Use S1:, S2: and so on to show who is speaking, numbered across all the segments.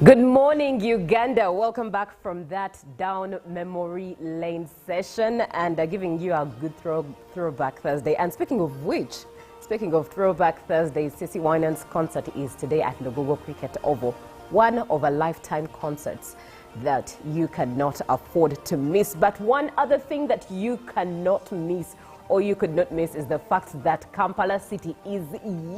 S1: Good morning, Uganda. Welcome back from that down memory lane session and giving you a good throwback Thursday. And speaking of Throwback Thursday, Cissy Winans' concert is today at Nogogo Cricket Oval, one of a lifetime concerts that you cannot afford to miss. But one other thing that you cannot miss, or you could not miss, is the fact that Kampala City is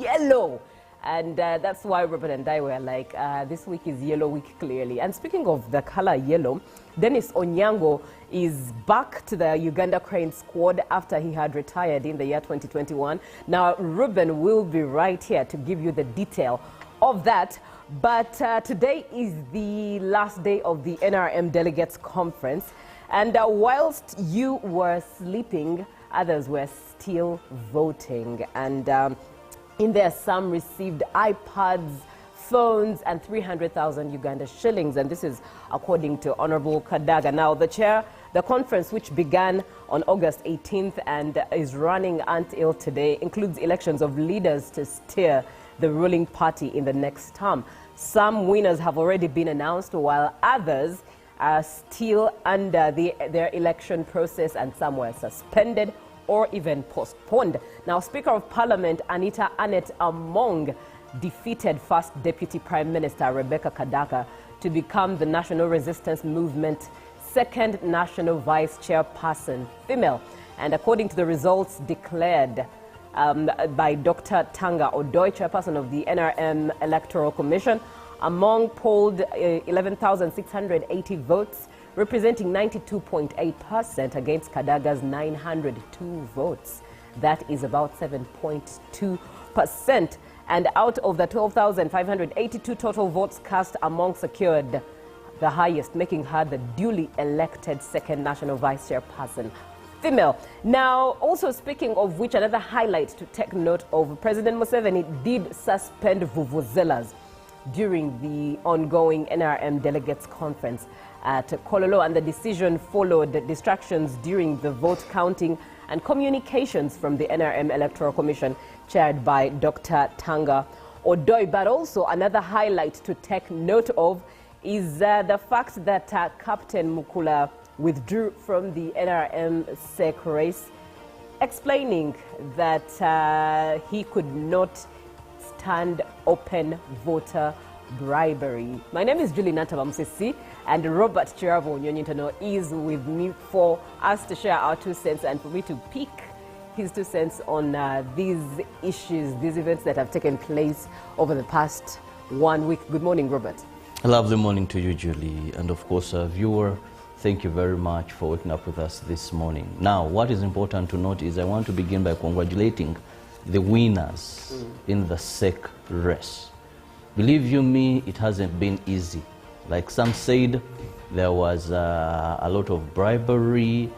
S1: yellow. And that's why Robert and I were like, this week is yellow week, clearly. And speaking of the color yellow, Dennis Onyango is back to the Uganda Crane squad after he had retired in the year 2021. Now, Ruben will be right here to give you the detail of that. But today is the last day of the NRM Delegates Conference. And whilst you were sleeping, others were still voting. And in there, some received iPads, phones, and 300,000 Uganda shillings. And this is according to Honorable Kadaga. Now, the conference, which began on August 18th and is running until today, includes elections of leaders to steer the ruling party in the next term. Some winners have already been announced, while others are still under their election process, and some were suspended or even postponed. Now, Speaker of Parliament Anita Annette Among defeated First Deputy Prime Minister Rebecca Kadaga to become the National Resistance Movement second National Vice Chairperson female. And according to the results declared by Dr. Tanga Odoi, Chairperson of the NRM Electoral Commission, Among polled 11,680 votes, representing 92.8% against Kadaga's 902 votes. That is about 7.2%. And out of the 12,582 total votes cast, Among secured the highest, making her the duly elected second National Vice Chairperson female. Now, also speaking of which, another highlight to take note of, President Museveni did suspend vuvuzelas during the ongoing NRM Delegates Conference at Kololo, and the decision followed distractions during the vote counting and communications from the NRM Electoral Commission chaired by Dr. Tanga Odoi. But also another highlight to take note of is the fact that Captain Mukula withdrew from the NRM SEC race, explaining that he could not stand open voter bribery. My name is Julie Nantabamsisi, and Robert Chirabo Nyonyintano is with me for us to share our 2 cents and for me to pick his 2 cents on these issues, these events that have taken place over the past 1 week. Good morning, Robert.
S2: A lovely morning to you, Julie, and of course, viewer, thank you very much for waking up with us this morning. Now, what is important to note is I want to begin by congratulating the winners in the SEC race. Believe you me, it hasn't been easy. Like some said, there was a lot of bribery,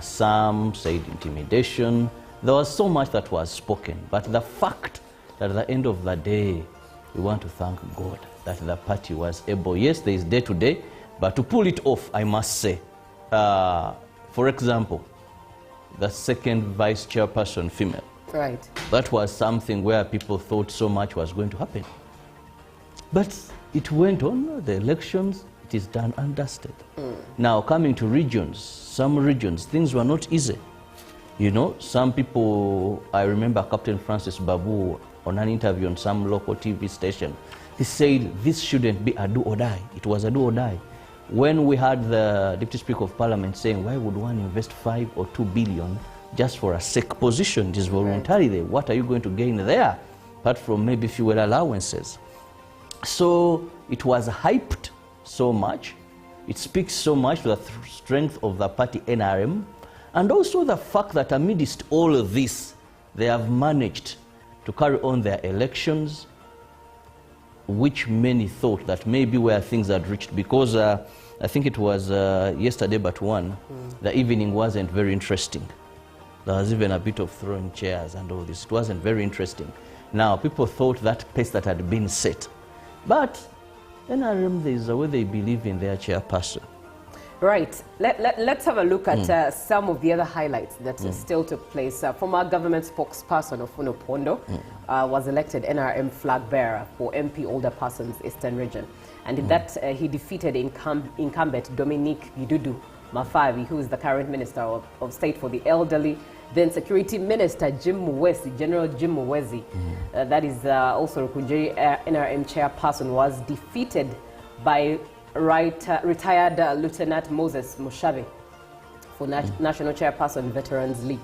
S2: some said intimidation. There was so much that was spoken. But the fact that at the end of the day, we want to thank God that the party was able. Yes, there is day to day, but to pull it off, I must say, for example, the second vice chairperson female.
S1: Right.
S2: That was something where people thought so much was going to happen. But it went on, the elections, it is done and dusted. Now, coming to regions, some regions, things were not easy. You know, some people, I remember Captain Francis Babu on an interview on some local TV station, he said this shouldn't be a do or die. It was a do or die. When we had the Deputy Speaker of Parliament saying, why would one invest 5 or 2 billion just for a SEC position? It is voluntary there. What are you going to gain there, apart from maybe fuel allowances? So it was hyped so much. It speaks so much to the strength of the party NRM, and also the fact that amidst all of this, they have managed to carry on their elections, which many thought that maybe where things had reached, because I think it was yesterday but one, the evening wasn't very interesting. There was even a bit of throwing chairs and all this. It wasn't very interesting. Now, people thought that pace that had been set. But NRM, there is a way they believe in their chairperson.
S1: Right. Let's have a look at some of the other highlights that still took place. Former government spokesperson Ofuno Pondo was elected NRM flag bearer for MP Older Persons Eastern Region. And in that, he defeated incumbent Dominique Gidudu Mafavi, who is the current Minister of State for the Elderly. Then Security Minister General Jim Muwezi, that is also Rukujeri NRM chairperson, was defeated by retired Lieutenant Moses Mushabe for National Chairperson Veterans League.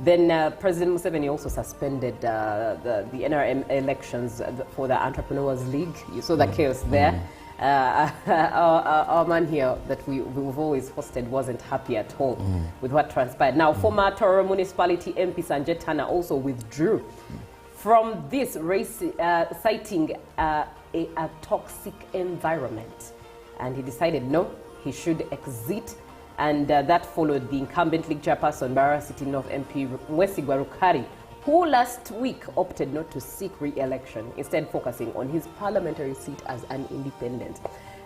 S1: Then President Museveni also suspended the NRM elections for the Entrepreneurs League. You saw the chaos there. Our man here that we've always hosted wasn't happy at all with what transpired. Now, former Toro Municipality MP Sanjay Tana also withdrew from this race, citing a toxic environment. And he decided no, he should exit. And that followed the incumbent league chairperson, Barra City North MP Mwesigwa Rukari, who last week opted not to seek re-election, instead focusing on his parliamentary seat as an independent.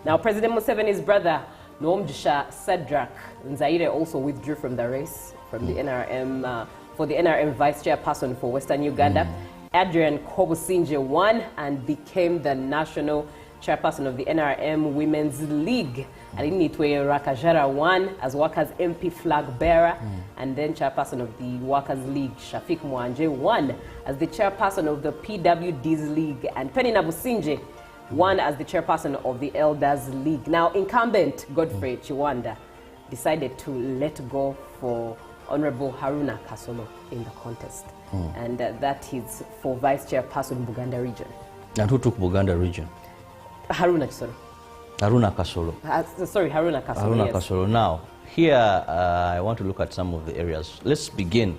S1: Now, President Museveni's brother, Noomjisha Sadrak Nzaire, also withdrew from the race from the NRM, for the NRM vice chairperson for Western Uganda. Adrian Kobusinje won and became the national chairperson of the NRM Women's League. Alinitwe Rakajara won as Workers MP flag bearer, and then chairperson of the Workers League, Shafik Mwanje, won as the chairperson of the PWD's League, and Penny Nabusinje won as the chairperson of the Elders League. Now, incumbent Godfrey Chiwanda decided to let go for Honorable Haruna Kasolo in the contest, and that is for vice chairperson Buganda region.
S2: And who took Buganda region?
S1: Haruna Kasolo.
S2: Haruna Kasolo.
S1: Sorry, Haruna Kasolo.
S2: Haruna
S1: yes.
S2: Kasolo. Now, here I want to look at some of the areas. Let's begin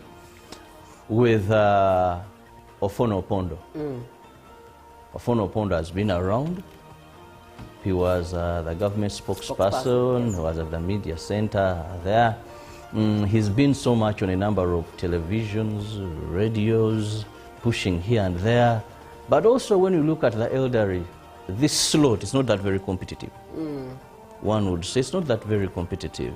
S2: with Ofuno Pondo. Ofuno Pondo has been around. He was the government spokesperson. Yes. He was at the media center there. He's been so much on a number of televisions, radios, pushing here and there. But also when you look at the elderly, this slot is not that very competitive. One would say it's not that very competitive.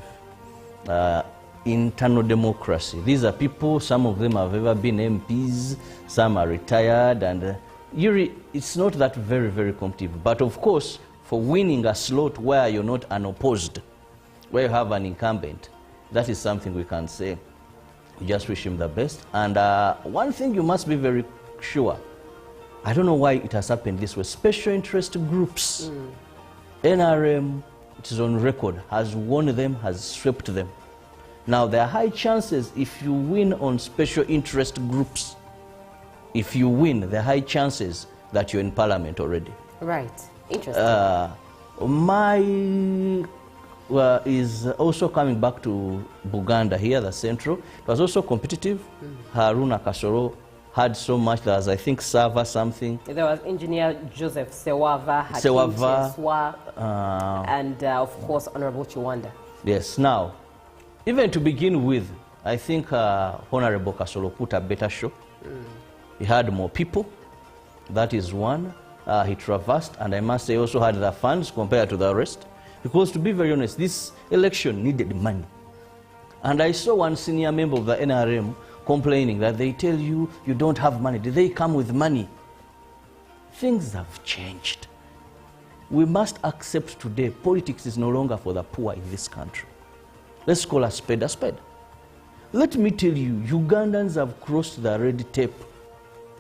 S2: Internal democracy. These are people, some of them have ever been MPs, some are retired, and it's not that very, very competitive. But of course, for winning a slot where you're not unopposed, where you have an incumbent, that is something we can say. We just wish him the best. And one thing you must be very sure, I don't know why it has happened this way. Special interest groups, NRM, it is on record, has won them, has swept them. Now, there are high chances if you win on special interest groups. If you win, there are high chances that you're in parliament already. Right.
S1: Interesting.
S2: Is also coming back to Buganda here, the central. It was also competitive. Haruna Kasolo had so much. There was, I think, Sava something.
S1: There was engineer Joseph Sewava, Hakim Cheswa, and of course Honorable Chiwanda.
S2: Yes. Now, even to begin with, I think Honorable Kasolo put a better show. He had more people. That is one. He traversed, and I must say also had the funds compared to the rest. Because to be very honest, this election needed money. And I saw one senior member of the NRM complaining that they tell you, you don't have money. Did they come with money? Things have changed. We must accept today, politics is no longer for the poor in this country. Let's call a spade a spade. Let me tell you, Ugandans have crossed the red tape.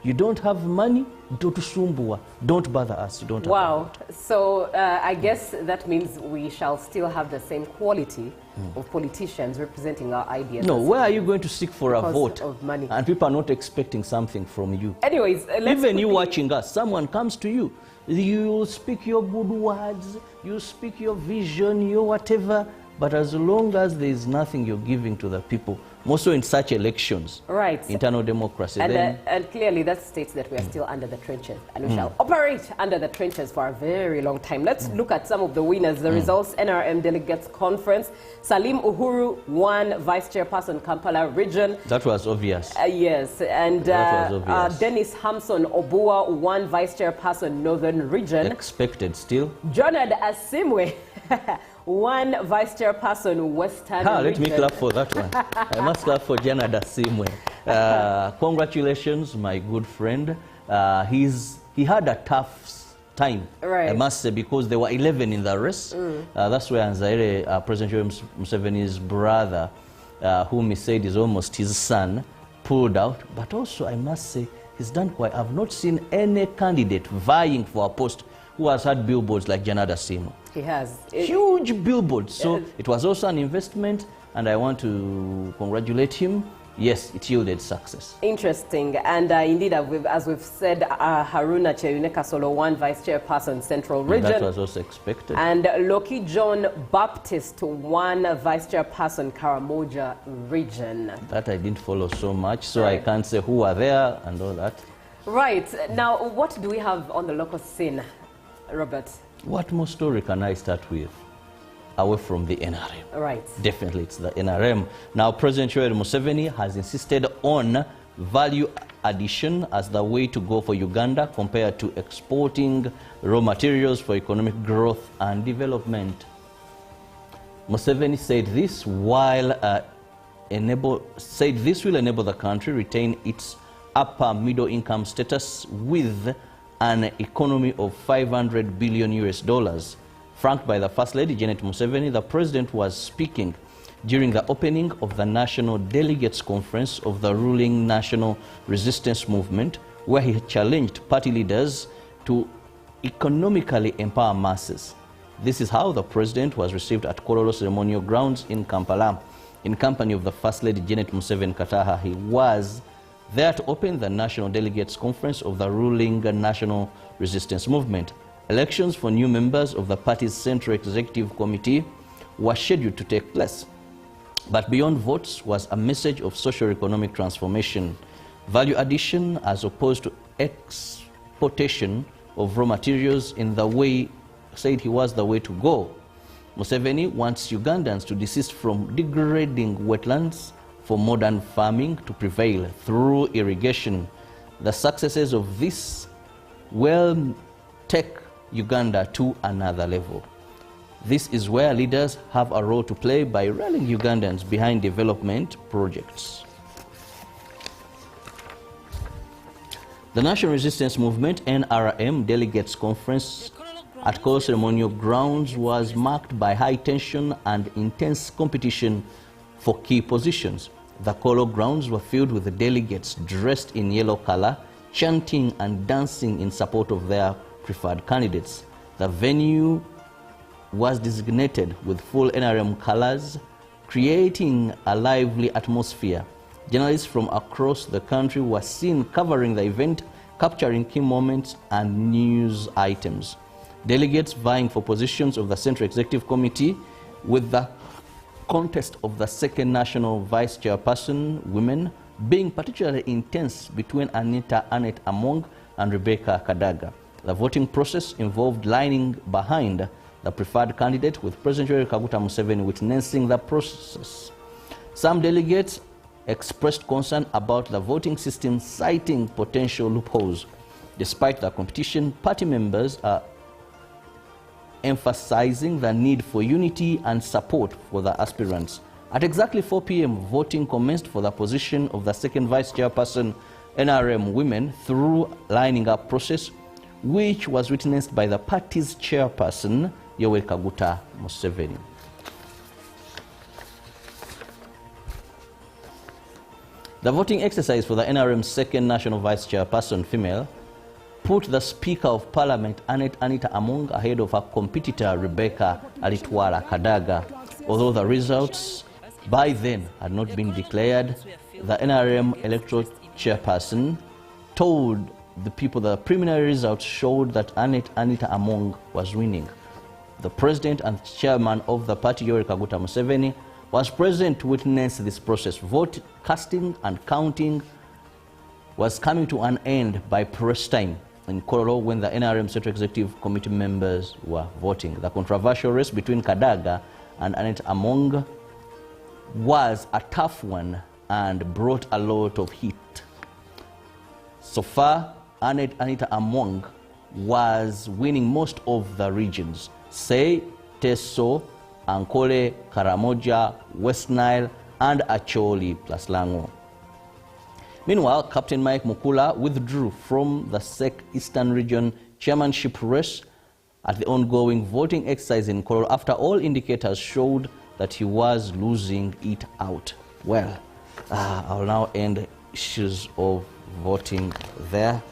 S2: You don't have money, don't bother us. You don't.
S1: Wow. So I guess that means we shall still have the same quality of politicians representing our ideas.
S2: No, where are you going to seek for a vote?
S1: Of money.
S2: And people are not expecting something from you.
S1: Anyways,
S2: even you watching us, someone comes to you, you speak your good words, you speak your vision, your whatever, but as long as there is nothing you're giving to the people, more so in such elections,
S1: right?
S2: Internal democracy.
S1: And clearly that states that we are still under the trenches, and we shall operate under the trenches for a very long time. Let's look at some of the winners. The results: NRM Delegates Conference. Salim Uhuru won Vice Chairperson Kampala Region.
S2: That was obvious.
S1: Yes, and Dennis Hamson Obua won Vice Chairperson Northern Region.
S2: Expected still.
S1: Jonad Asimwe one vice chairperson, Western region.
S2: Let me clap for that one. I must clap for Jana Dasimwe. Congratulations, my good friend. He had a tough time,
S1: right.
S2: I must say, because there were 11 in the race. That's where Anzaire, President Museveni's brother, whom he said is almost his son, pulled out. But also, I must say, he's done quite. I've not seen any candidate vying for a post who has had billboards like Janada Simo.
S1: He has.
S2: Huge billboards. So it was also an investment, and I want to congratulate him. Yes, it yielded success.
S1: Interesting. And indeed, as we've said, Haruna Cheyuneka Solo, one vice chairperson, Central Region.
S2: That was also expected.
S1: And Loki John Baptist, one vice chairperson, Karamoja Region.
S2: That I didn't follow so much, so right. I can't say who are there and all that.
S1: Right. Now, what do we have on the local scene, Robert?
S2: What more story can I start with? Away from the NRM.
S1: Right.
S2: Definitely it's the NRM. Now, President Yoweri Museveni has insisted on value addition as the way to go for Uganda compared to exporting raw materials for economic growth and development. Museveni said this will enable the country retain its upper middle income status with an economy of $500 billion. Franked by the First Lady, Janet Museveni, the President was speaking during the opening of the National Delegates Conference of the ruling National Resistance Movement, where he challenged party leaders to economically empower masses. This is how the President was received at Kololo Ceremonial Grounds in Kampala. In company of the First Lady, Janet Museveni Kataha, he was there to open the National Delegates Conference of the ruling National Resistance Movement. Elections for new members of the party's Central Executive Committee were scheduled to take place. But beyond votes was a message of socio-economic transformation, value addition as opposed to exportation of raw materials in the way, said he was the way to go. Museveni wants Ugandans to desist from degrading wetlands for modern farming to prevail through irrigation. The successes of this will take Uganda to another level. This is where leaders have a role to play by rallying Ugandans behind development projects. The National Resistance Movement NRM Delegates Conference at Kololo Ceremonial Grounds was marked by high tension and intense competition for key positions. The Kololo grounds were filled with the delegates dressed in yellow color, chanting and dancing in support of their preferred candidates. The venue was designated with full NRM colors, creating a lively atmosphere. Journalists from across the country were seen covering the event, capturing key moments and news items. Delegates vying for positions of the Central Executive Committee, with the contest of the second national vice chairperson, women, being particularly intense between Annette Among and Rebecca Kadaga. The voting process involved lining behind the preferred candidate, with President Yoweri Kaguta Museveni witnessing the process. Some delegates expressed concern about the voting system, citing potential loopholes. Despite the competition, party members are emphasizing the need for unity and support for the aspirants. At exactly 4 p.m., voting commenced for the position of the second vice chairperson, NRM women, through lining up process, which was witnessed by the party's chairperson, Yoweri Kaguta Museveni. The voting exercise for the NRM's second national vice chairperson, female, put the Speaker of Parliament, Anita Among, ahead of her competitor, Rebecca Alitwala Kadaga. Although the results by then had not been declared, the NRM electoral chairperson told the people that the preliminary results showed that Anita Among was winning. The president and chairman of the party, Yoweri Kaguta Museveni, was present to witness this process. Vote casting and counting was coming to an end by press time in Kololo when the NRM Central Executive Committee members were voting. The controversial race between Kadaga and Annette Among was a tough one and brought a lot of heat. So far, Anita Among was winning most of the regions. Say, Teso, Ankole, Karamoja, West Nile, and Acholi plus Lango. Meanwhile, Captain Mike Mukula withdrew from the SEC Eastern Region chairmanship race at the ongoing voting exercise in Koro after all indicators showed that he was losing it out. Well, I'll now end issues of voting there.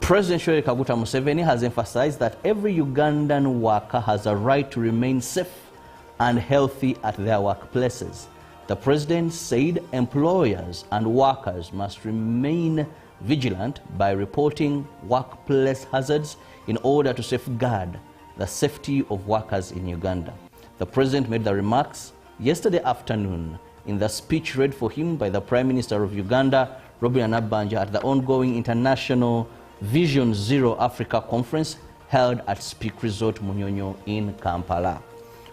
S2: President Yoweri Kaguta Museveni has emphasized that every Ugandan worker has a right to remain safe and healthy at their workplaces. The president said employers and workers must remain vigilant by reporting workplace hazards in order to safeguard the safety of workers in Uganda. The president made the remarks yesterday afternoon in the speech read for him by the Prime Minister of Uganda, Robert Nabanja, at the ongoing International Vision Zero Africa Conference held at Speak Resort Munyonyo in Kampala.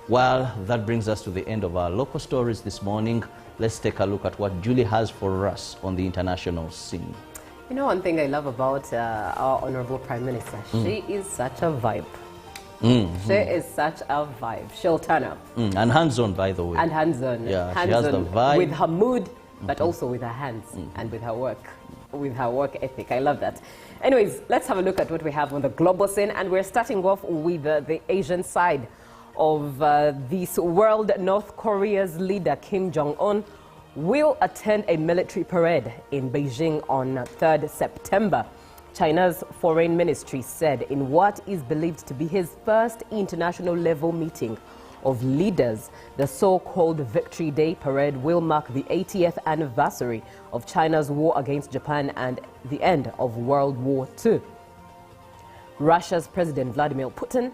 S2: Well, that brings us to the end of our local stories this morning. Let's take a look at what Julie has for us on the international scene.
S1: You know, one thing I love about our Honorable Prime Minister, she is such a vibe. She is such a vibe. She'll turn up.
S2: And hands-on, by the way.
S1: And hands-on.
S2: Yeah,
S1: hands
S2: she has the vibe.
S1: With her mood, but also with her hands and with her work ethic. I love that. Anyways, let's have a look at what we have on the global scene. And we're starting off with the Asian side of this world. North Korea's leader, Kim Jong-un, will attend a military parade in Beijing on 3rd September. China's foreign ministry said in what is believed to be his first international level meeting of leaders, the so-called Victory Day parade will mark the 80th anniversary of China's war against Japan and the end of World War II. Russia's President Vladimir Putin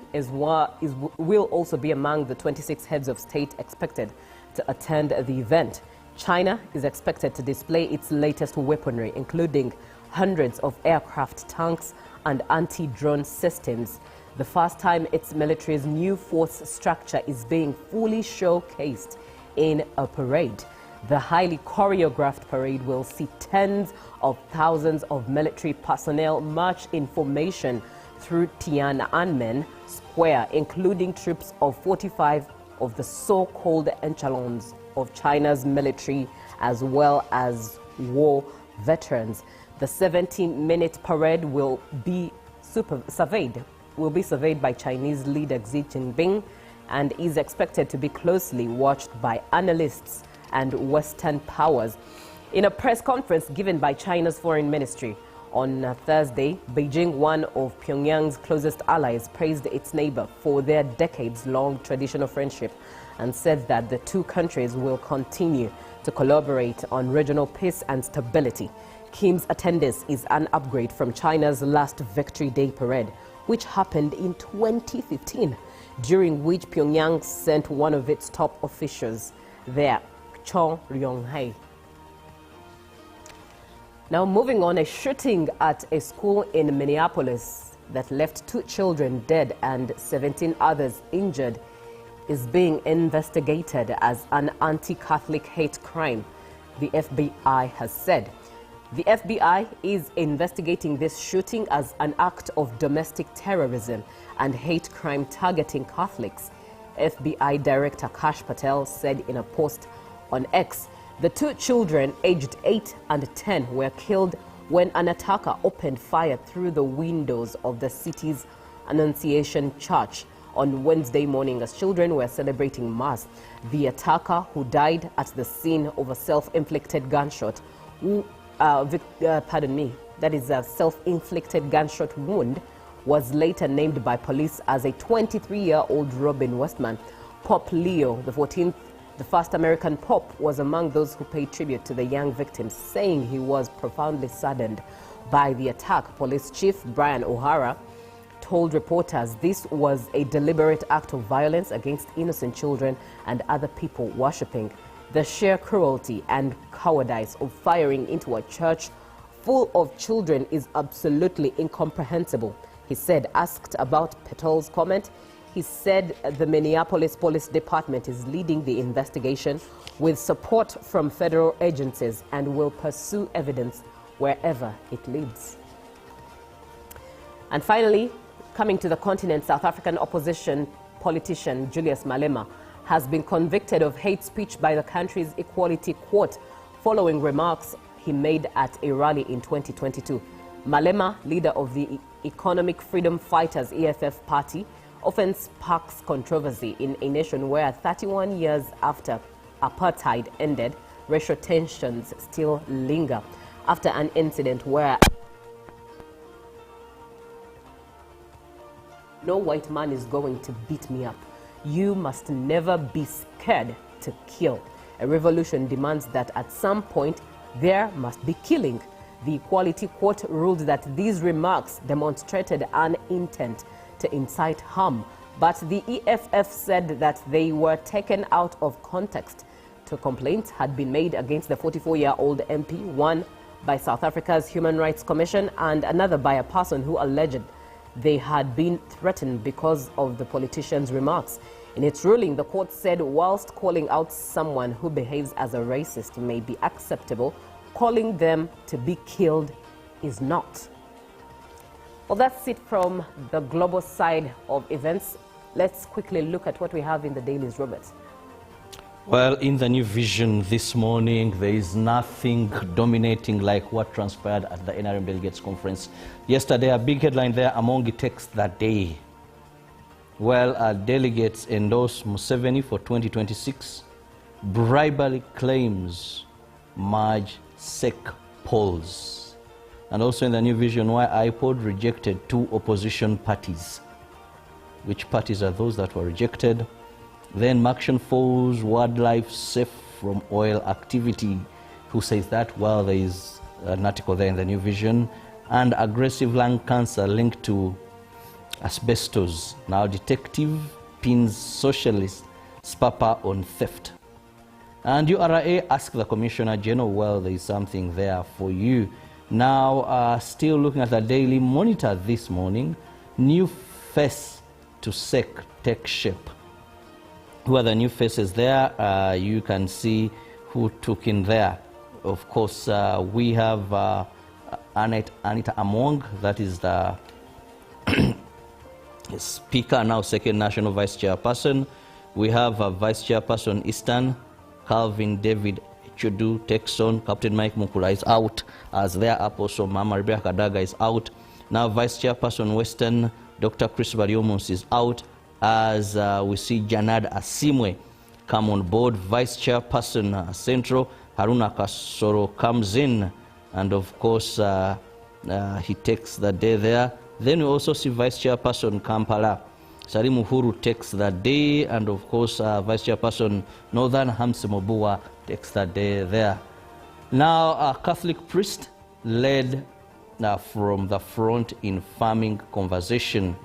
S1: will also be among the 26 heads of state expected to attend the event. China is expected to display its latest weaponry, including hundreds of aircraft, tanks, and anti-drone systems. The first time its military's new force structure is being fully showcased in a parade. The highly choreographed parade will see tens of thousands of military personnel march in formation through Tiananmen Square, including troops of 45 of the so-called echelons of China's military, as well as war veterans. The 17-minute parade will be surveyed by Chinese leader Xi Jinping and is expected to be closely watched by analysts and Western powers. In a press conference given by China's foreign ministry on Thursday, Beijing, one of Pyongyang's closest allies, praised its neighbor for their decades-long traditional friendship and said that the two countries will continue to collaborate on regional peace and stability. Kim's attendance is an upgrade from China's last Victory Day parade, which happened in 2015, during which Pyongyang sent one of its top officials there, Cho Ryong-hae. Now, moving on, a shooting at a school in Minneapolis that left 2 children dead and 17 others injured is being investigated as an anti-Catholic hate crime, the FBI has said. The FBI is investigating this shooting as an act of domestic terrorism and hate crime targeting Catholics. FBI Director Kash Patel said in a post on X, the 2 children aged 8 and 10 were killed when an attacker opened fire through the windows of the city's Annunciation Church on Wednesday morning as children were celebrating Mass. The attacker, who died at the scene of a self-inflicted gunshot, that is a self-inflicted gunshot wound, was later named by police as a 23-year-old Robin Westman. Pope Leo XIV, the first American pope, was among those who paid tribute to the young victims, saying he was profoundly saddened by the attack. Police Chief Brian O'Hara told reporters this was a deliberate act of violence against innocent children and other people worshipping. The sheer cruelty and cowardice of firing into a church full of children is absolutely incomprehensible, he said. Asked about Patel's comment, he said the Minneapolis Police Department is leading the investigation with support from federal agencies and will pursue evidence wherever it leads. And finally, Coming to the continent, South African opposition politician Julius Malema has been convicted of hate speech by the country's Equality Court following remarks he made at a rally in 2022. Malema, leader of the Economic Freedom Fighters EFF party, often sparks controversy in a nation where 31 years after apartheid ended, racial tensions still linger after an incident where no white man is going to beat me up. You must never be scared to kill. A revolution demands that at some point there must be killing. The Equality Court ruled that these remarks demonstrated an intent to incite harm, but the EFF said that they were taken out of context. Two complaints had been made against the 44-year-old MP, one by South Africa's Human Rights Commission and another by a person who alleged they had been threatened because of the politician's remarks. In its ruling, the court said whilst calling out someone who behaves as a racist may be acceptable, calling them to be killed is not. Well, that's it from the global side of events. Let's quickly look at what we have in the dailies, Robert.
S2: Well, in the New Vision this morning, there is nothing dominating like what transpired at the NRM Delegates Conference yesterday. A big headline there among the texts that day. Well, delegates endorse Museveni for 2026. Bribery claims merge SEC polls. And also in the New Vision, why iPod rejected 2 opposition parties. Which parties are those that were rejected? Then Maction Falls, wildlife safe from oil activity. Who says that? Well, there is an article there in the New Vision. And aggressive lung cancer linked to asbestos. Now detective pins socialist Spapa on theft. And URA asked the Commissioner General, well, there is something there for you. Now, still looking at the Daily Monitor this morning, new face to SEC take shape. Who are the new faces there? You can see who took in there. Of course, we have Anita Among, that is the Speaker, now second National Vice Chairperson. We have Vice Chairperson Eastern, Calvin David Chudu takes on. Captain Mike Mukula is out as there up. Also, Mama Rebecca Daga is out. Now, Vice Chairperson Western, Dr. Chris Bariomus is out. As we see Janad Asimwe come on board. Vice Chairperson Central, Haruna Kasoro comes in. And of course, he takes the day there. Then we also see Vice Chairperson Kampala, Salim Uhuru takes the day. And of course, Vice Chairperson Northern Hamsi Mobua takes the day there. Now, a Catholic priest led from the front in farming conversation.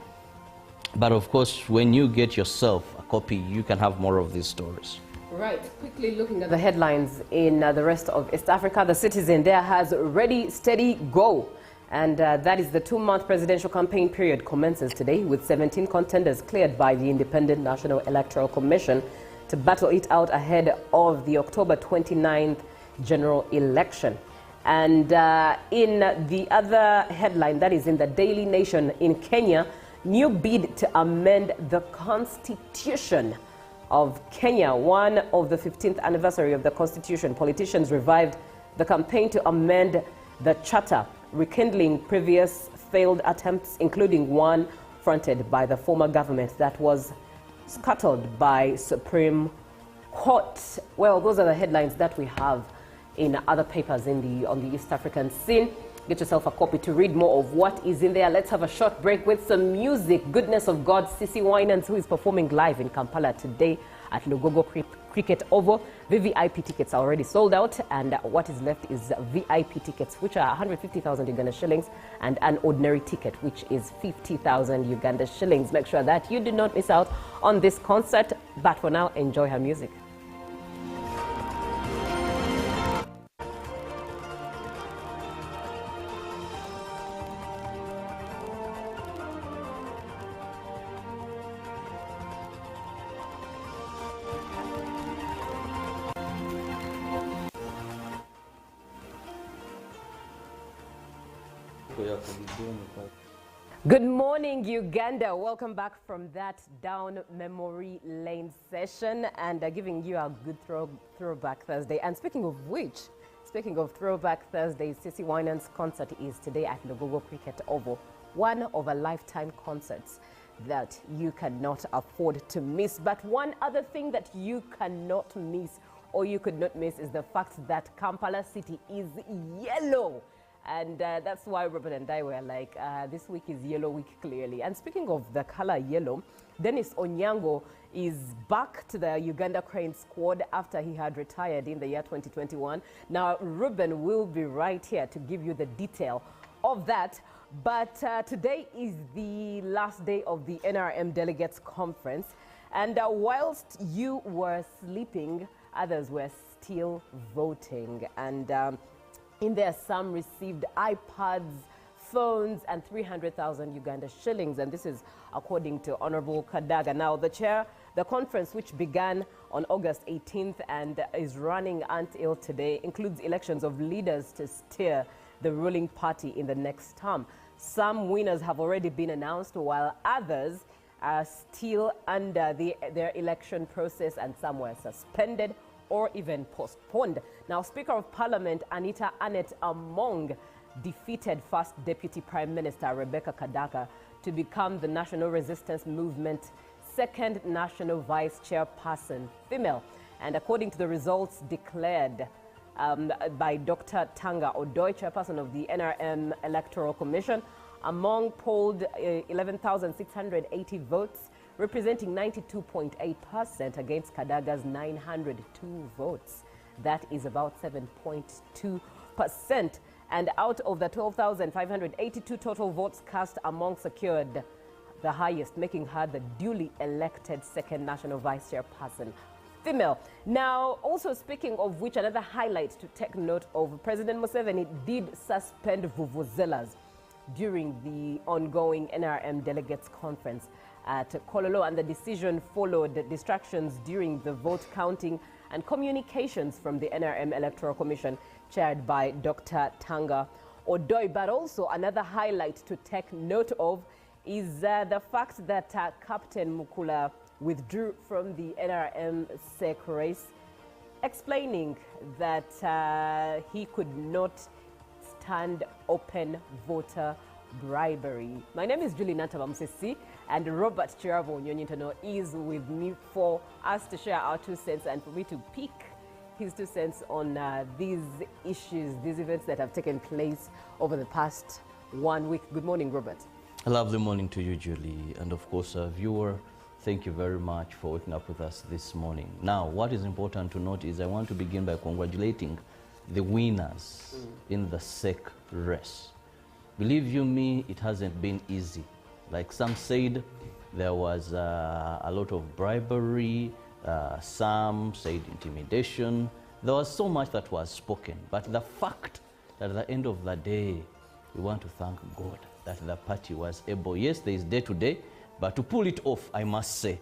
S2: But of course, when you get yourself a copy, you can have more of these stories.
S1: Right. Quickly looking at the headlines in the rest of East Africa, the Citizen there has Ready, Steady, Go. And that is the 2-month presidential campaign period commences today with 17 contenders cleared by the Independent National Electoral Commission to battle it out ahead of the October 29th general election. And in the other headline, that is in the Daily Nation in Kenya, new bid to amend the Constitution of Kenya. One of the 15th anniversary of the Constitution, politicians revived the campaign to amend the charter, rekindling previous failed attempts, including one fronted by the former government that was scuttled by Supreme Court. Well, those are the headlines that we have in other papers on the East African scene. Get yourself a copy to read more of what is in there. Let's have a short break with some music. Goodness of God, Sissy Winans, who is performing live in Kampala today at Lugogo Cricket Oval. VVIP tickets are already sold out, and what is left is VIP tickets, which are 150,000 Uganda shillings, and an ordinary ticket, which is 50,000 Uganda shillings. Make sure that you do not miss out on this concert. But for now, enjoy her music. Good morning, Uganda. Welcome back from that down memory lane session and giving you a good throwback Thursday. And speaking of Throwback Thursday, Sissy Winans' concert is today at Logogo Cricket Oval, one of a lifetime concerts that you cannot afford to miss. But one other thing that you cannot miss, or you could not miss, is the fact that Kampala City is yellow. And that's why Robert and I were like, this week is yellow week, clearly. And speaking of the color yellow, Dennis Onyango is back to the Uganda Crane squad after he had retired in the year 2021. Now, Ruben will be right here to give you the detail of that. But today is the last day of the NRM Delegates Conference. And whilst you were sleeping, others were still voting. And in there, some received iPads, phones, and 300,000 Uganda shillings. And this is according to Honorable Kadaga. Now, the conference, which began on August 18th and is running until today, includes elections of leaders to steer the ruling party in the next term. Some winners have already been announced, while others are still under their election process, and some were suspended or even postponed. Now, Speaker of Parliament Anita Annette Among defeated First Deputy Prime Minister Rebecca Kadaga to become the National Resistance Movement second National Vice Chairperson female. And according to the results declared by Dr. Tanga Odoi, chairperson of the NRM Electoral Commission, Among polled 11,680 votes, representing 92.8% against Kadaga's 902 votes. That is about 7.2%. And out of the 12,582 total votes cast, Among secured the highest, making her the duly elected second National Vice Chairperson female. Now, also speaking of which, another highlight to take note of, President Museveni did suspend vuvuzelas during the ongoing NRM Delegates Conference at Kololo, and the decision followed distractions during the vote counting and communications from the NRM Electoral Commission chaired by Dr. Tanga Odoi. But also another highlight to take note of is the fact that Captain Mukula withdrew from the NRM SEC race, explaining that he could not stand open voter bribery. My name is Julie Nantabamsesi, and Robert Chiravo Nyonyintono is with me for us to share our 2 cents and for me to pick his 2 cents on these issues, these events that have taken place over the past 1 week. Good morning, Robert.
S2: A lovely morning to you, Julie, and of course, viewer, thank you very much for waking up with us this morning. Now, what is important to note is I want to begin by congratulating the winners in the SEC race. Believe you me, it hasn't been easy. Like some said, there was a lot of bribery, some said intimidation. There was so much that was spoken, but the fact that at the end of the day, we want to thank God that the party was able, yes, there is day to day, but to pull it off, I must say,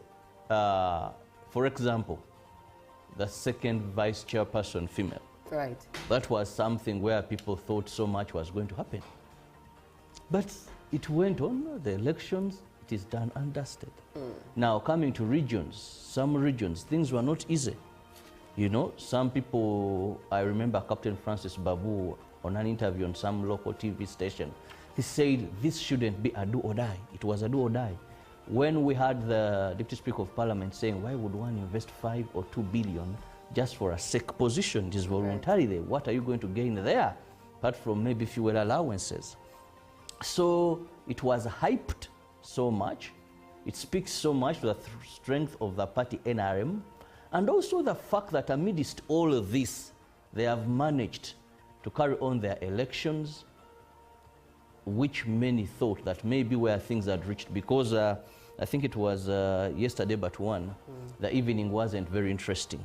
S2: for example, the second vice chairperson female.
S1: Right.
S2: That was something where people thought so much was going to happen. But it went on, the elections, it is done and dusted. Now, coming to regions, some regions, things were not easy. You know, some people, I remember Captain Francis Babu on an interview on some local TV station, he said this shouldn't be a do or die. It was a do or die. When we had the Deputy Speaker of Parliament saying, why would one invest 5 or 2 billion just for a SEC position? It is voluntary there. What are you going to gain there? Apart from maybe fuel allowances. So it was hyped so much. It speaks so much to the strength of the party NRM, and also the fact that amidst all of this, they have managed to carry on their elections, which many thought that maybe where things had reached, because I think it was yesterday but one, the evening wasn't very interesting.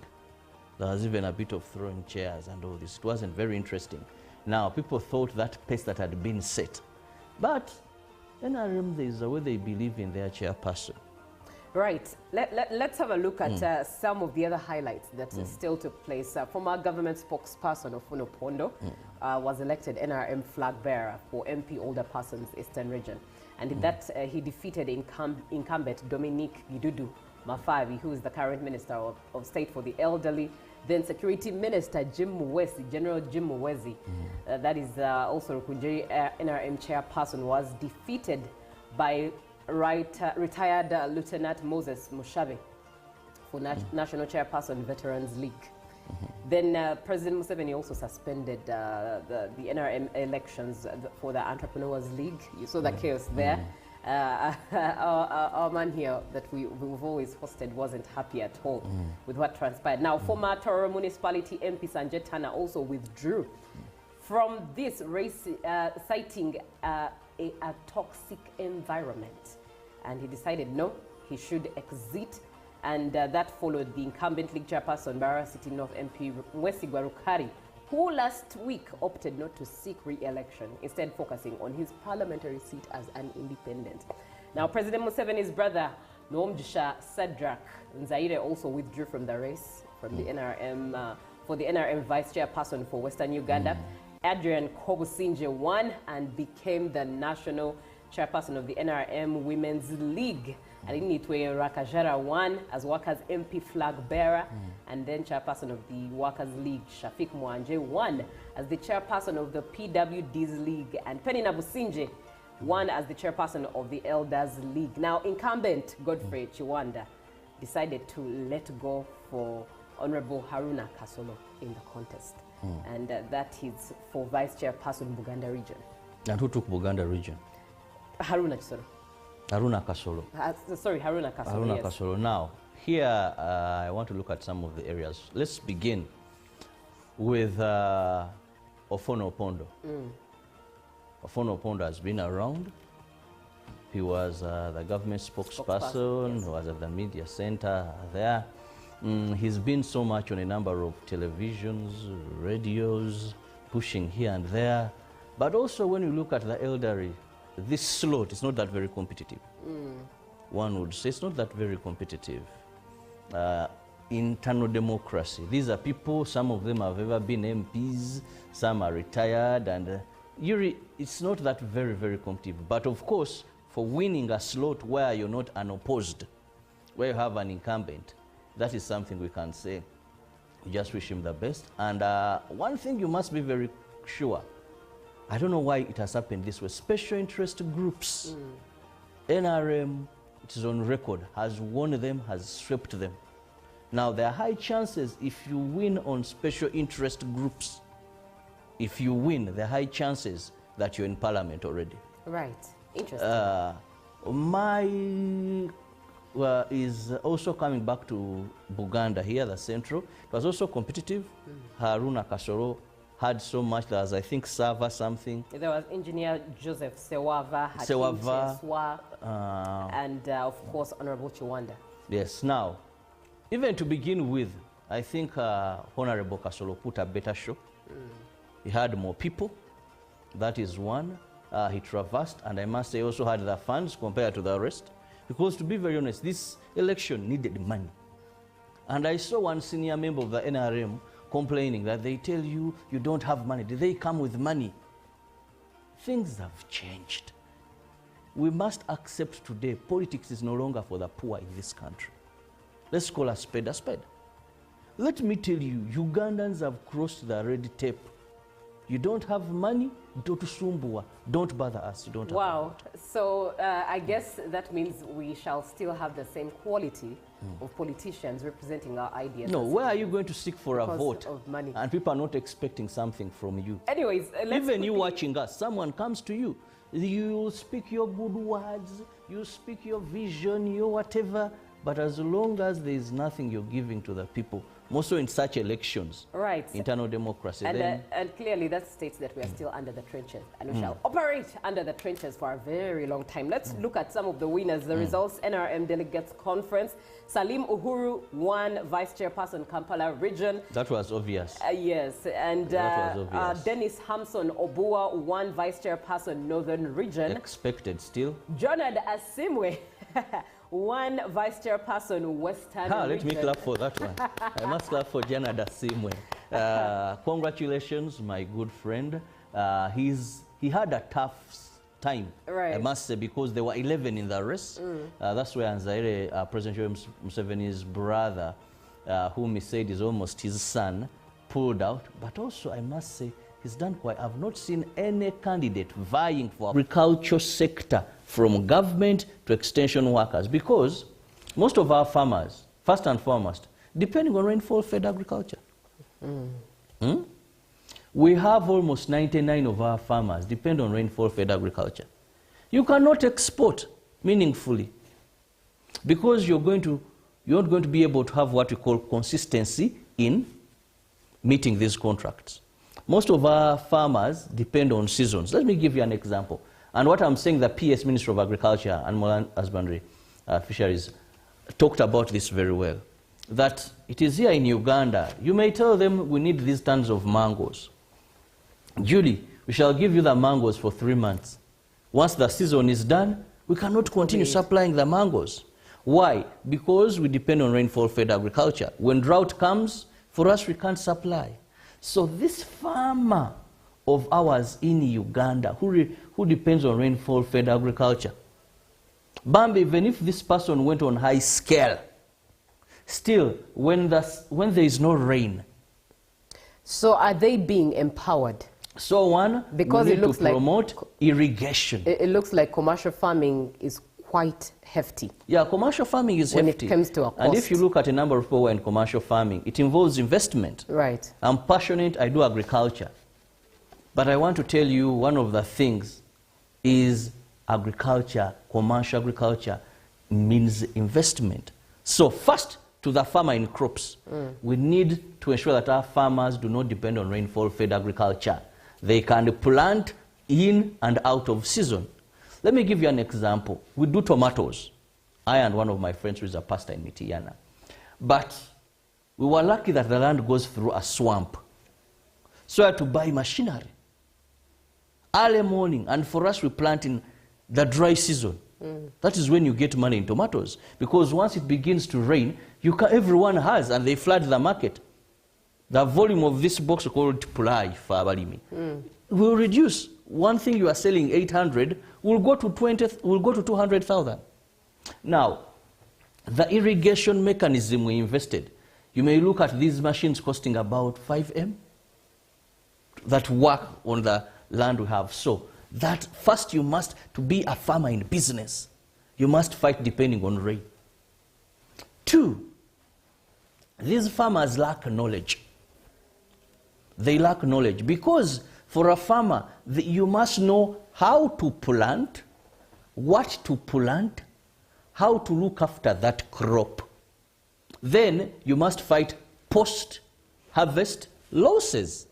S2: There was even a bit of throwing chairs and all this. It wasn't very interesting. Now, people thought that pace that had been set. But NRM, there is a way they believe in their chairperson.
S1: Right. Let's have a look at some of the other highlights that still took place. Former government spokesperson Ofuno Pondo was elected NRM flag bearer for MP Older Persons Eastern Region. And in that, he defeated incumbent Dominique Gidudu Mafavi, who is the current Minister of State for the Elderly. Then Security Minister General Jim Muwezi, that is also Rukujeri NRM chairperson, was defeated by retired Lieutenant Moses Mushabe for National Chairperson Veterans League. Then President Museveni also suspended the NRM elections for the Entrepreneurs League. You saw the chaos there. Our man here that we've always hosted wasn't happy at all with what transpired. Now, former Tororo Municipality MP Sanjay Tana also withdrew from this race, citing a toxic environment. And he decided no, he should exit. And that followed the incumbent league chairperson, Barra City North MP Mwesigwa Rukari, who last week opted not to seek re-election, instead focusing on his parliamentary seat as an independent. Now, President Museveni's brother, Noomjisha Sadrak Nzaire, also withdrew from the race from the NRM, for the NRM vice chairperson for Western Uganda. Adrian Kobusinje won and became the national chairperson of the NRM Women's League. Alinitwe Rakajara won as Workers MP flag bearer, and then chairperson of the Workers League, Shafik Mwanje, won as the chairperson of the PWD's League, and Penny Nabusinje won as the chairperson of the Elders League. Now, incumbent Godfrey Chiwanda decided to let go for Honorable Haruna Kasolo in the contest, and that is for vice chairperson Buganda region.
S2: And who took Buganda region?
S1: Haruna Kasolo.
S2: Haruna Kasolo.
S1: Sorry, Haruna Kasolo.
S2: Haruna
S1: yes.
S2: Kasolo. Now, here I want to look at some of the areas. Let's begin with Ofono Opondo. Ofono Opondo has been around. He was the government spokesperson, yes. Was at the media center there. He's been so much on a number of televisions, radios, pushing here and there. But also when you look at the elderly, this slot is not that very competitive. One would say it's not that very competitive. Internal democracy. These are people, some of them have ever been MPs, some are retired, and it's not that very, very competitive. But of course, for winning a slot where you're not unopposed, where you have an incumbent, that is something we can say. We just wish him the best. And one thing you must be very sure, I don't know why it has happened this way. Special interest groups, NRM, it is on record, has won them, has swept them. Now, there are high chances if you win on special interest groups. If you win, there are high chances that you're in parliament already.
S1: Right. Interesting.
S2: Is also coming back to Buganda here, the central. It was also competitive. Haruna Kasolo had so much. There was, I think, Sava something.
S1: There was Engineer Joseph Sewava, Hakim Cheswa, and of course Honorable Chiwanda.
S2: Yes. Now, even to begin with, I think Honorable Kasolo put a better show. He had more people. That is one. He traversed, and I must say he also had the funds compared to the rest. Because to be very honest, this election needed money. And I saw one senior member of the NRM complaining that they tell you, you don't have money. Did they come with money? Things have changed. We must accept today, politics is no longer for the poor in this country. Let's call a spade a spade. Let me tell you, Ugandans have crossed the red tape. You don't have money, don't bother us. You don't have
S1: wow. So I guess that means we shall still have the same quality of politicians representing our ideas.
S2: No, where are you going to seek for a vote?
S1: Of money.
S2: And people are not expecting something from you.
S1: Anyways,
S2: even you watching us, someone comes to you, you speak your good words, you speak your vision, your whatever, but as long as there is nothing you're giving to the people, more so in such elections,
S1: right?
S2: Internal democracy.
S1: And clearly that states that we are still under the trenches, and we shall operate under the trenches for a very long time. Let's look at some of the winners. The results: NRM Delegates Conference. Salim Uhuru won Vice Chairperson Kampala Region.
S2: That was obvious.
S1: Yes, and
S2: that was obvious.
S1: Dennis Hamson Obua won Vice Chairperson Northern Region.
S2: Expected still.
S1: Jonad Asimwe one Vice Chairperson Western Region.
S2: Let me clap for that one. I must clap for Jana Dasimwe. Congratulations, my good friend. He had a tough time,
S1: Right.
S2: I must say, because there were 11 in the race. That's where Anzaire, President Yoweri Museveni's brother, whom he said is almost his son, pulled out. But also, I must say, he's done quite. I've not seen any candidate vying for agriculture sector, from government to extension workers, because most of our farmers, first and foremost, depending on rainfall-fed agriculture. We have almost 99 of our farmers depend on rainfall-fed agriculture. You cannot export meaningfully because you're not going to be able to have what we call consistency in meeting these contracts. Most of our farmers depend on seasons. Let me give you an example. And what I'm saying, the PS, Minister of Agriculture, Animal Husbandry, Fisheries, talked about this very well. That it is here in Uganda. You may tell them we need these tons of mangoes. Julie, we shall give you the mangoes for 3 months. Once the season is done, we cannot continue supplying the mangoes. Why? Because we depend on rainfall-fed agriculture. When drought comes, for us, we can't supply. So this farmer of ours in Uganda, who depends on rainfall-fed agriculture, Bambi, even if this person went on high scale, still, when there is no rain.
S1: So are they being empowered?
S2: So one,
S1: because
S2: we
S1: it
S2: need
S1: looks
S2: to promote irrigation.
S1: It looks like commercial farming is quite hefty.
S2: Yeah, commercial farming is
S1: when
S2: hefty.
S1: It comes to a cost.
S2: And if you look at a number of people who are in commercial farming, it involves investment.
S1: Right.
S2: I'm passionate, I do agriculture. But I want to tell you one of the things is agriculture, commercial agriculture means investment. So first, to the farmer in crops, we need to ensure that our farmers do not depend on rainfall-fed agriculture. They can plant in and out of season. Let me give you an example. We do tomatoes. I and one of my friends who is a pastor in Mitiana. But we were lucky that the land goes through a swamp. So I had to buy machinery early morning, and for us we plant in the dry season. That is when you get money in tomatoes, because once it begins to rain, everyone has, and they flood the market. The volume of this box called Pulai for Abalimi will reduce. One thing you are selling 800 will go to 200,000. Now, the irrigation mechanism we invested, you may look at these machines costing about 5M that work on the land we have. So that first you must, to be a farmer in business, you must fight depending on rain. 2, these farmers lack knowledge. They lack knowledge because for a farmer, you must know how to plant, what to plant, how to look after that crop. Then you must fight post-harvest losses.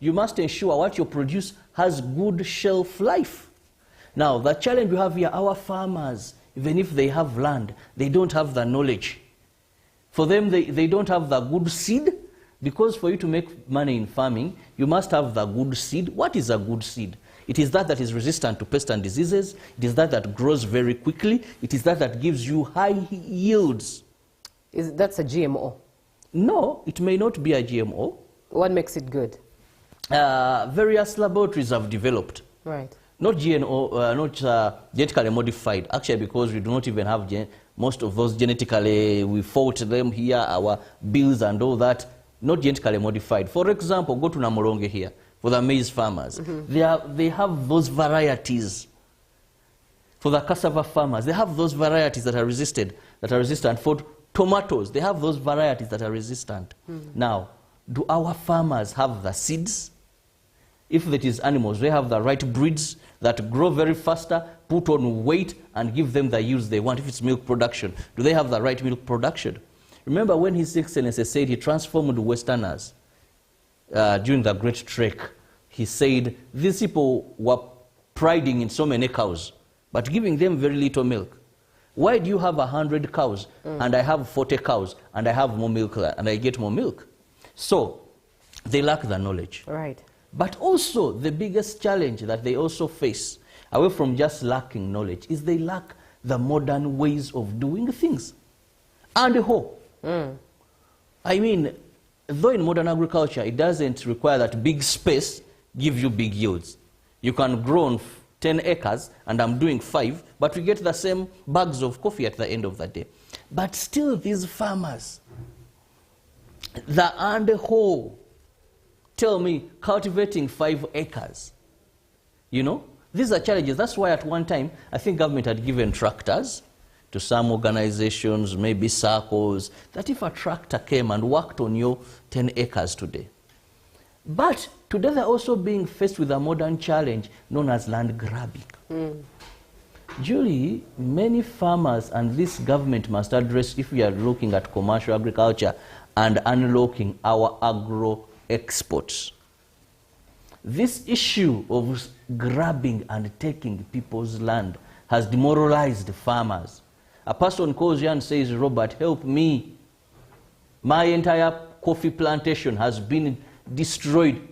S2: You must ensure what you produce has good shelf life. Now, the challenge we have here, our farmers, even if they have land, they don't have the knowledge. For them, they don't have the good seed, because for you to make money in farming, you must have the good seed. What is a good seed? It is that is resistant to pests and diseases. It is that grows very quickly. It is that gives you high yields.
S1: That's a GMO?
S2: No, it may not be a GMO.
S1: What makes it good?
S2: Various laboratories have developed.
S1: Right.
S2: Not GMO, not genetically modified, actually, because we do not even have most of those genetically, we fought them here, our bills and all that, not genetically modified. For example, go to Namuronge here, for the maize farmers. They have those varieties. For the cassava farmers, they have those varieties that are resistant. For tomatoes, they have those varieties that are resistant. Now, do our farmers have the seeds? If it is animals, they have the right breeds that grow very faster, put on weight, and give them the yields they want. If it's milk production, do they have the right milk production? Remember when His Excellency said he transformed Westerners during the Great Trek, he said these people were priding in so many cows, but giving them very little milk. Why do you have 100 cows, and I have 40 cows, and I have more milk, and I get more milk? So, they lack the knowledge.
S1: Right.
S2: But also, the biggest challenge that they also face, away from just lacking knowledge, is they lack the modern ways of doing things. And hope. I mean, though in modern agriculture, it doesn't require that big space give you big yields. You can grow on 10 acres and I'm doing 5, but we get the same bags of coffee at the end of the day. But still these farmers, the and whole, tell me, cultivating 5 acres, you know, these are challenges. That's why at one time, I think government had given tractors to some organizations, maybe circles, that if a tractor came and worked on your 10 acres today. But today they're also being faced with a modern challenge known as land grabbing. Julie, many farmers, and this government must address, if we are looking at commercial agriculture and unlocking our agro exports. This issue of grabbing and taking people's land has demoralized farmers. A person calls you and says, Robert, help me. My entire coffee plantation has been destroyed.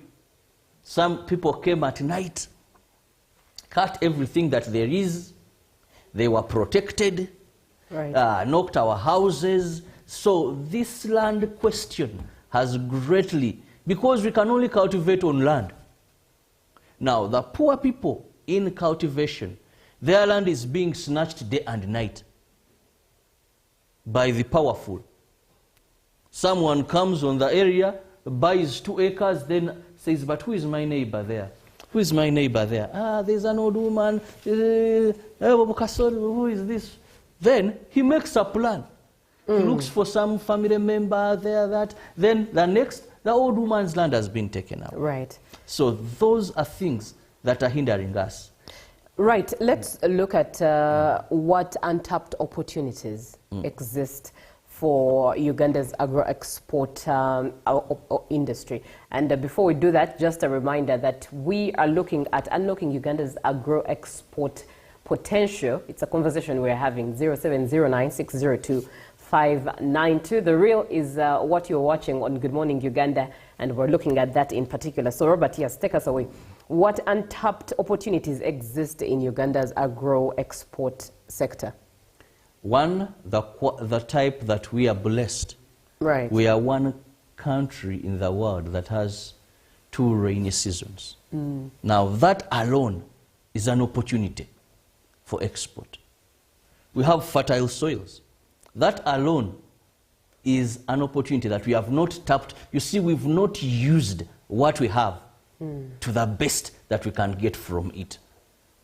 S2: Some people came at night, cut everything that there is. They were protected, right. Knocked our houses. So this land question has greatly, because we can only cultivate on land. Now, the poor people in cultivation, their land is being snatched day and night by the powerful. Someone comes on the area, buys 2 acres, then says, but who is my neighbor there? Who is my neighbor there? There's an old woman. Who is this? Then he makes a plan. He looks for some family member there, that. Then the old woman's land has been taken out.
S1: Right.
S2: So those are things that are hindering us.
S1: Right. Let's look at what untapped opportunities exist for Uganda's agro-export industry. And before we do that, just a reminder that we are looking at unlocking Uganda's agro-export potential. It's a conversation we're having, 0709602592. The real is what you're watching on Good Morning Uganda, and we're looking at that in particular. So Robert, yes, take us away. What untapped opportunities exist in Uganda's agro-export sector?
S2: One, the type that we are blessed.
S1: Right.
S2: We are one country in the world that has 2 rainy seasons. Now that alone is an opportunity for export. We have fertile soils. That alone is an opportunity that we have not tapped. You see, we've not used what we have to the best that we can get from it.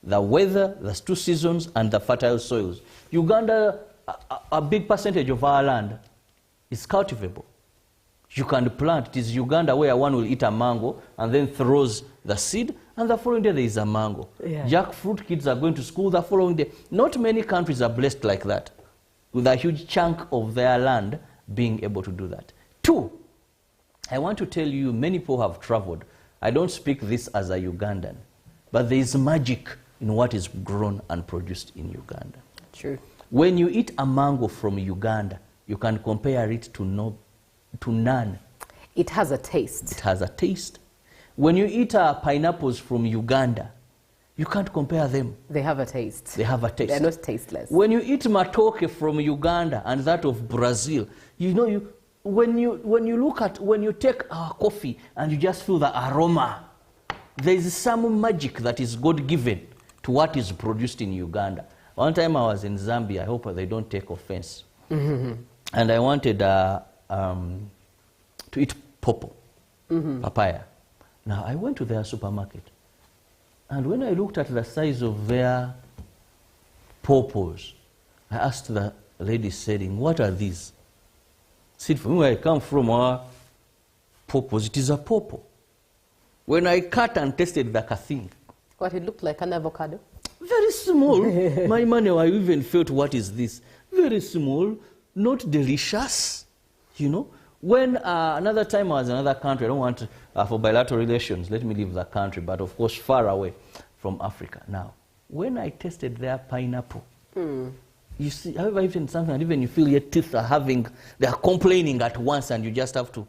S2: The weather, the 2 seasons, and the fertile soils. Uganda, a big percentage of our land is cultivable. You can plant. It is Uganda where one will eat a mango and then throws the seed, and the following day there is a mango. Yeah. Jackfruit, kids are going to school the following day. Not many countries are blessed like that, with a huge chunk of their land being able to do that. 2, I want to tell you, many people have traveled. I don't speak this as a Ugandan, but there is magic in what is grown and produced in Uganda.
S1: True.
S2: When you eat a mango from Uganda, you can compare it to none.
S1: It has a taste.
S2: It has a taste. When you eat pineapples from Uganda, you can't compare them.
S1: They have a taste.
S2: They have a taste.
S1: They're not tasteless.
S2: When you eat matoke from Uganda and that of Brazil, you know, when you take our coffee and you just feel the aroma, there is some magic that is God-given to what is produced in Uganda. One time I was in Zambia. I hope they don't take offense. And I wanted to eat pawpaw, papaya. Now I went to their supermarket, and when I looked at the size of their pawpaws, I asked the lady selling, "What are these?" She said, "From where I come from, our pawpaws, it is a pawpaw." When I cut and tasted the thing,
S1: what, it looked like an avocado?
S2: Very small. My money, I even felt, what is this? Very small, not delicious, you know. When another time I was in another country, I don't want to, for bilateral relations, let me leave the country, but of course far away from Africa. Now, when I tasted their pineapple, you see, however, even something, and even you feel your teeth are they are complaining at once, and you just have to.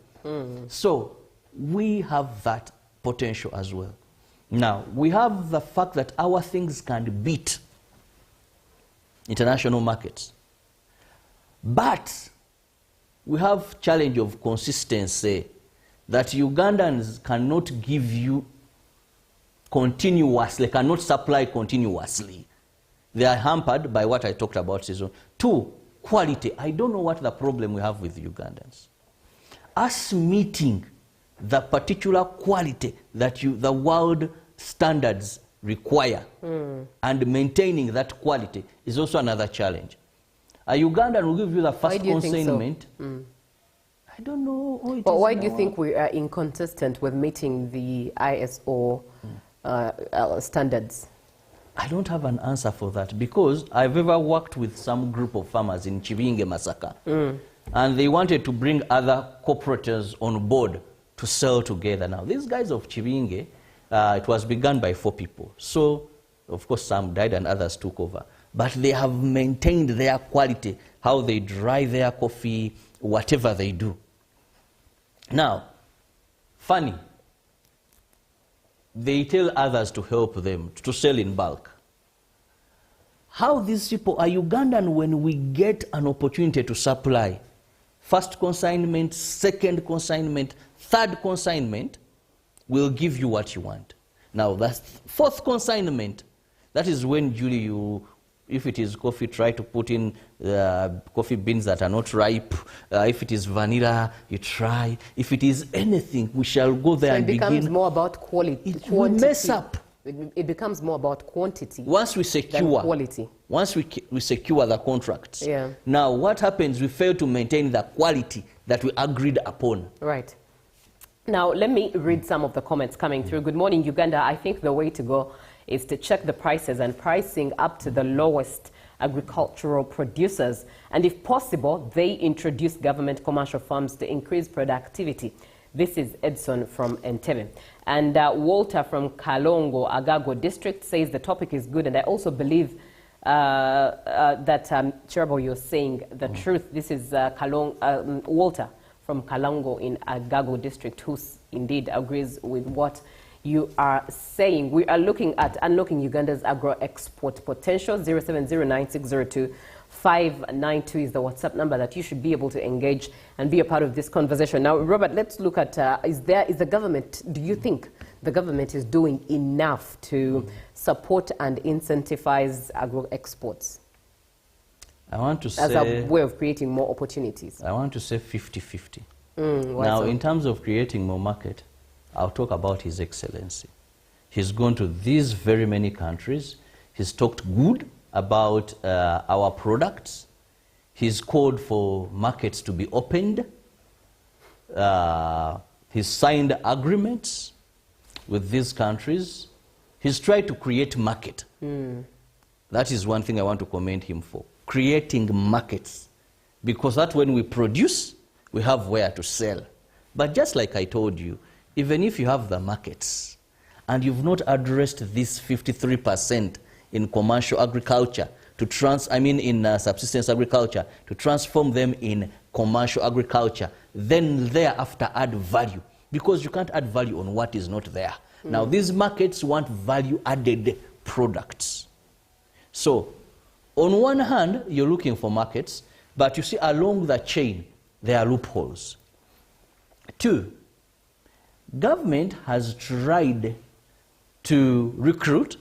S2: So, we have that potential as well. Now, we have the fact that our things can beat international markets. But we have challenge of consistency, that Ugandans cannot give you continuously, cannot supply continuously. They are hampered by what I talked about season. 2, quality. I don't know what the problem we have with Ugandans. Us meeting the particular quality that the world standards require and maintaining that quality is also another challenge. A Ugandan will give you the first consignment. So? I don't know.
S1: But why do you think we are inconsistent with meeting the ISO standards?
S2: I don't have an answer for that, because I've ever worked with some group of farmers in Chivinge, Masaka, and they wanted to bring other cooperatives on board to sell together. Now, these guys of Chivinge, it was begun by 4 people. So, of course, some died and others took over. But they have maintained their quality, how they dry their coffee, whatever they do. Now, funny, they tell others to help them to sell in bulk. How these people are Ugandan when we get an opportunity to supply first consignment, second consignment, third consignment, will give you what you want. Now, the 4th consignment, that is when, Julie, you, if it is coffee, try to put in coffee beans that are not ripe. If it is vanilla, you try. If it is anything, we shall go there and begin.
S1: So it becomes more about quality.
S2: It will mess up.
S1: It becomes more about quantity.
S2: Once we secure
S1: quality.
S2: Once we secure the contracts.
S1: Yeah.
S2: Now, what happens? We fail to maintain the quality that we agreed upon.
S1: Right. Now, let me read some of the comments coming through. Good morning, Uganda. I think the way to go is to check the prices and pricing up to the lowest agricultural producers. And if possible, they introduce government commercial farms to increase productivity. This is Edson from Entebbe. And Walter from Kalongo, Agago district, says the topic is good. And I also believe that, Cherabo, you're saying the truth. This is Walter from Kalongo in Agago district, who indeed agrees with what you are saying. We are looking at unlocking Uganda's agro-export potential. 0709602592 is the WhatsApp number that you should be able to engage and be a part of this conversation. Now, Robert, let's look at, is the government, do you think the government is doing enough to support and incentivize agro-exports?
S2: I want to say,
S1: as a way of creating more opportunities.
S2: I want to say 50-50. Now, in terms of creating more market, I'll talk about His Excellency. He's gone to these very many countries. He's talked good about our products. He's called for markets to be opened. He's signed agreements with these countries. He's tried to create market. That is one thing I want to commend him for. Creating markets, because that when we produce, we have where to sell. But just like I told you, even if you have the markets and you've not addressed this 53% in commercial agriculture in subsistence agriculture to transform them in commercial agriculture, then thereafter add value, because you can't add value on what is not there. Now, these markets want value added products. So, on one hand, you're looking for markets, but you see along the chain, there are loopholes. 2, government has tried to recruit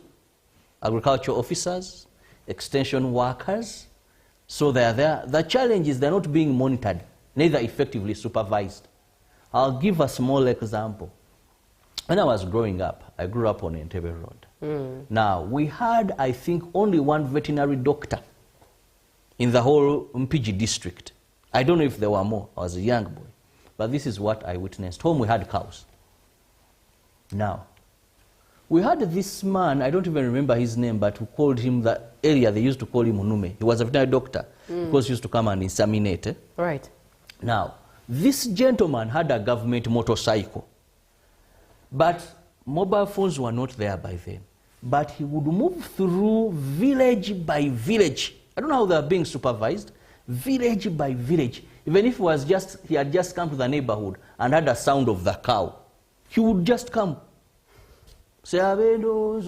S2: agricultural officers, extension workers, so they're there. The challenge is they're not being monitored, neither effectively supervised. I'll give a small example. When I was growing up, I grew up on Entebbe Road. Now, we had, I think, only one veterinary doctor in the whole Mpigi district. I don't know if there were more. I was a young boy. But this is what I witnessed. Home, we had cows. Now, we had this man, I don't even remember his name, but who called him, the area, they used to call him Unume. He was a veterinary doctor because he used to come and inseminate.
S1: Right.
S2: Now, this gentleman had a government motorcycle. But mobile phones were not there by then. But he would move through village by village. I don't know how they are being supervised. Village by village. Even if he had just come to the neighborhood and had a sound of the cow, he would just come. Say, you know,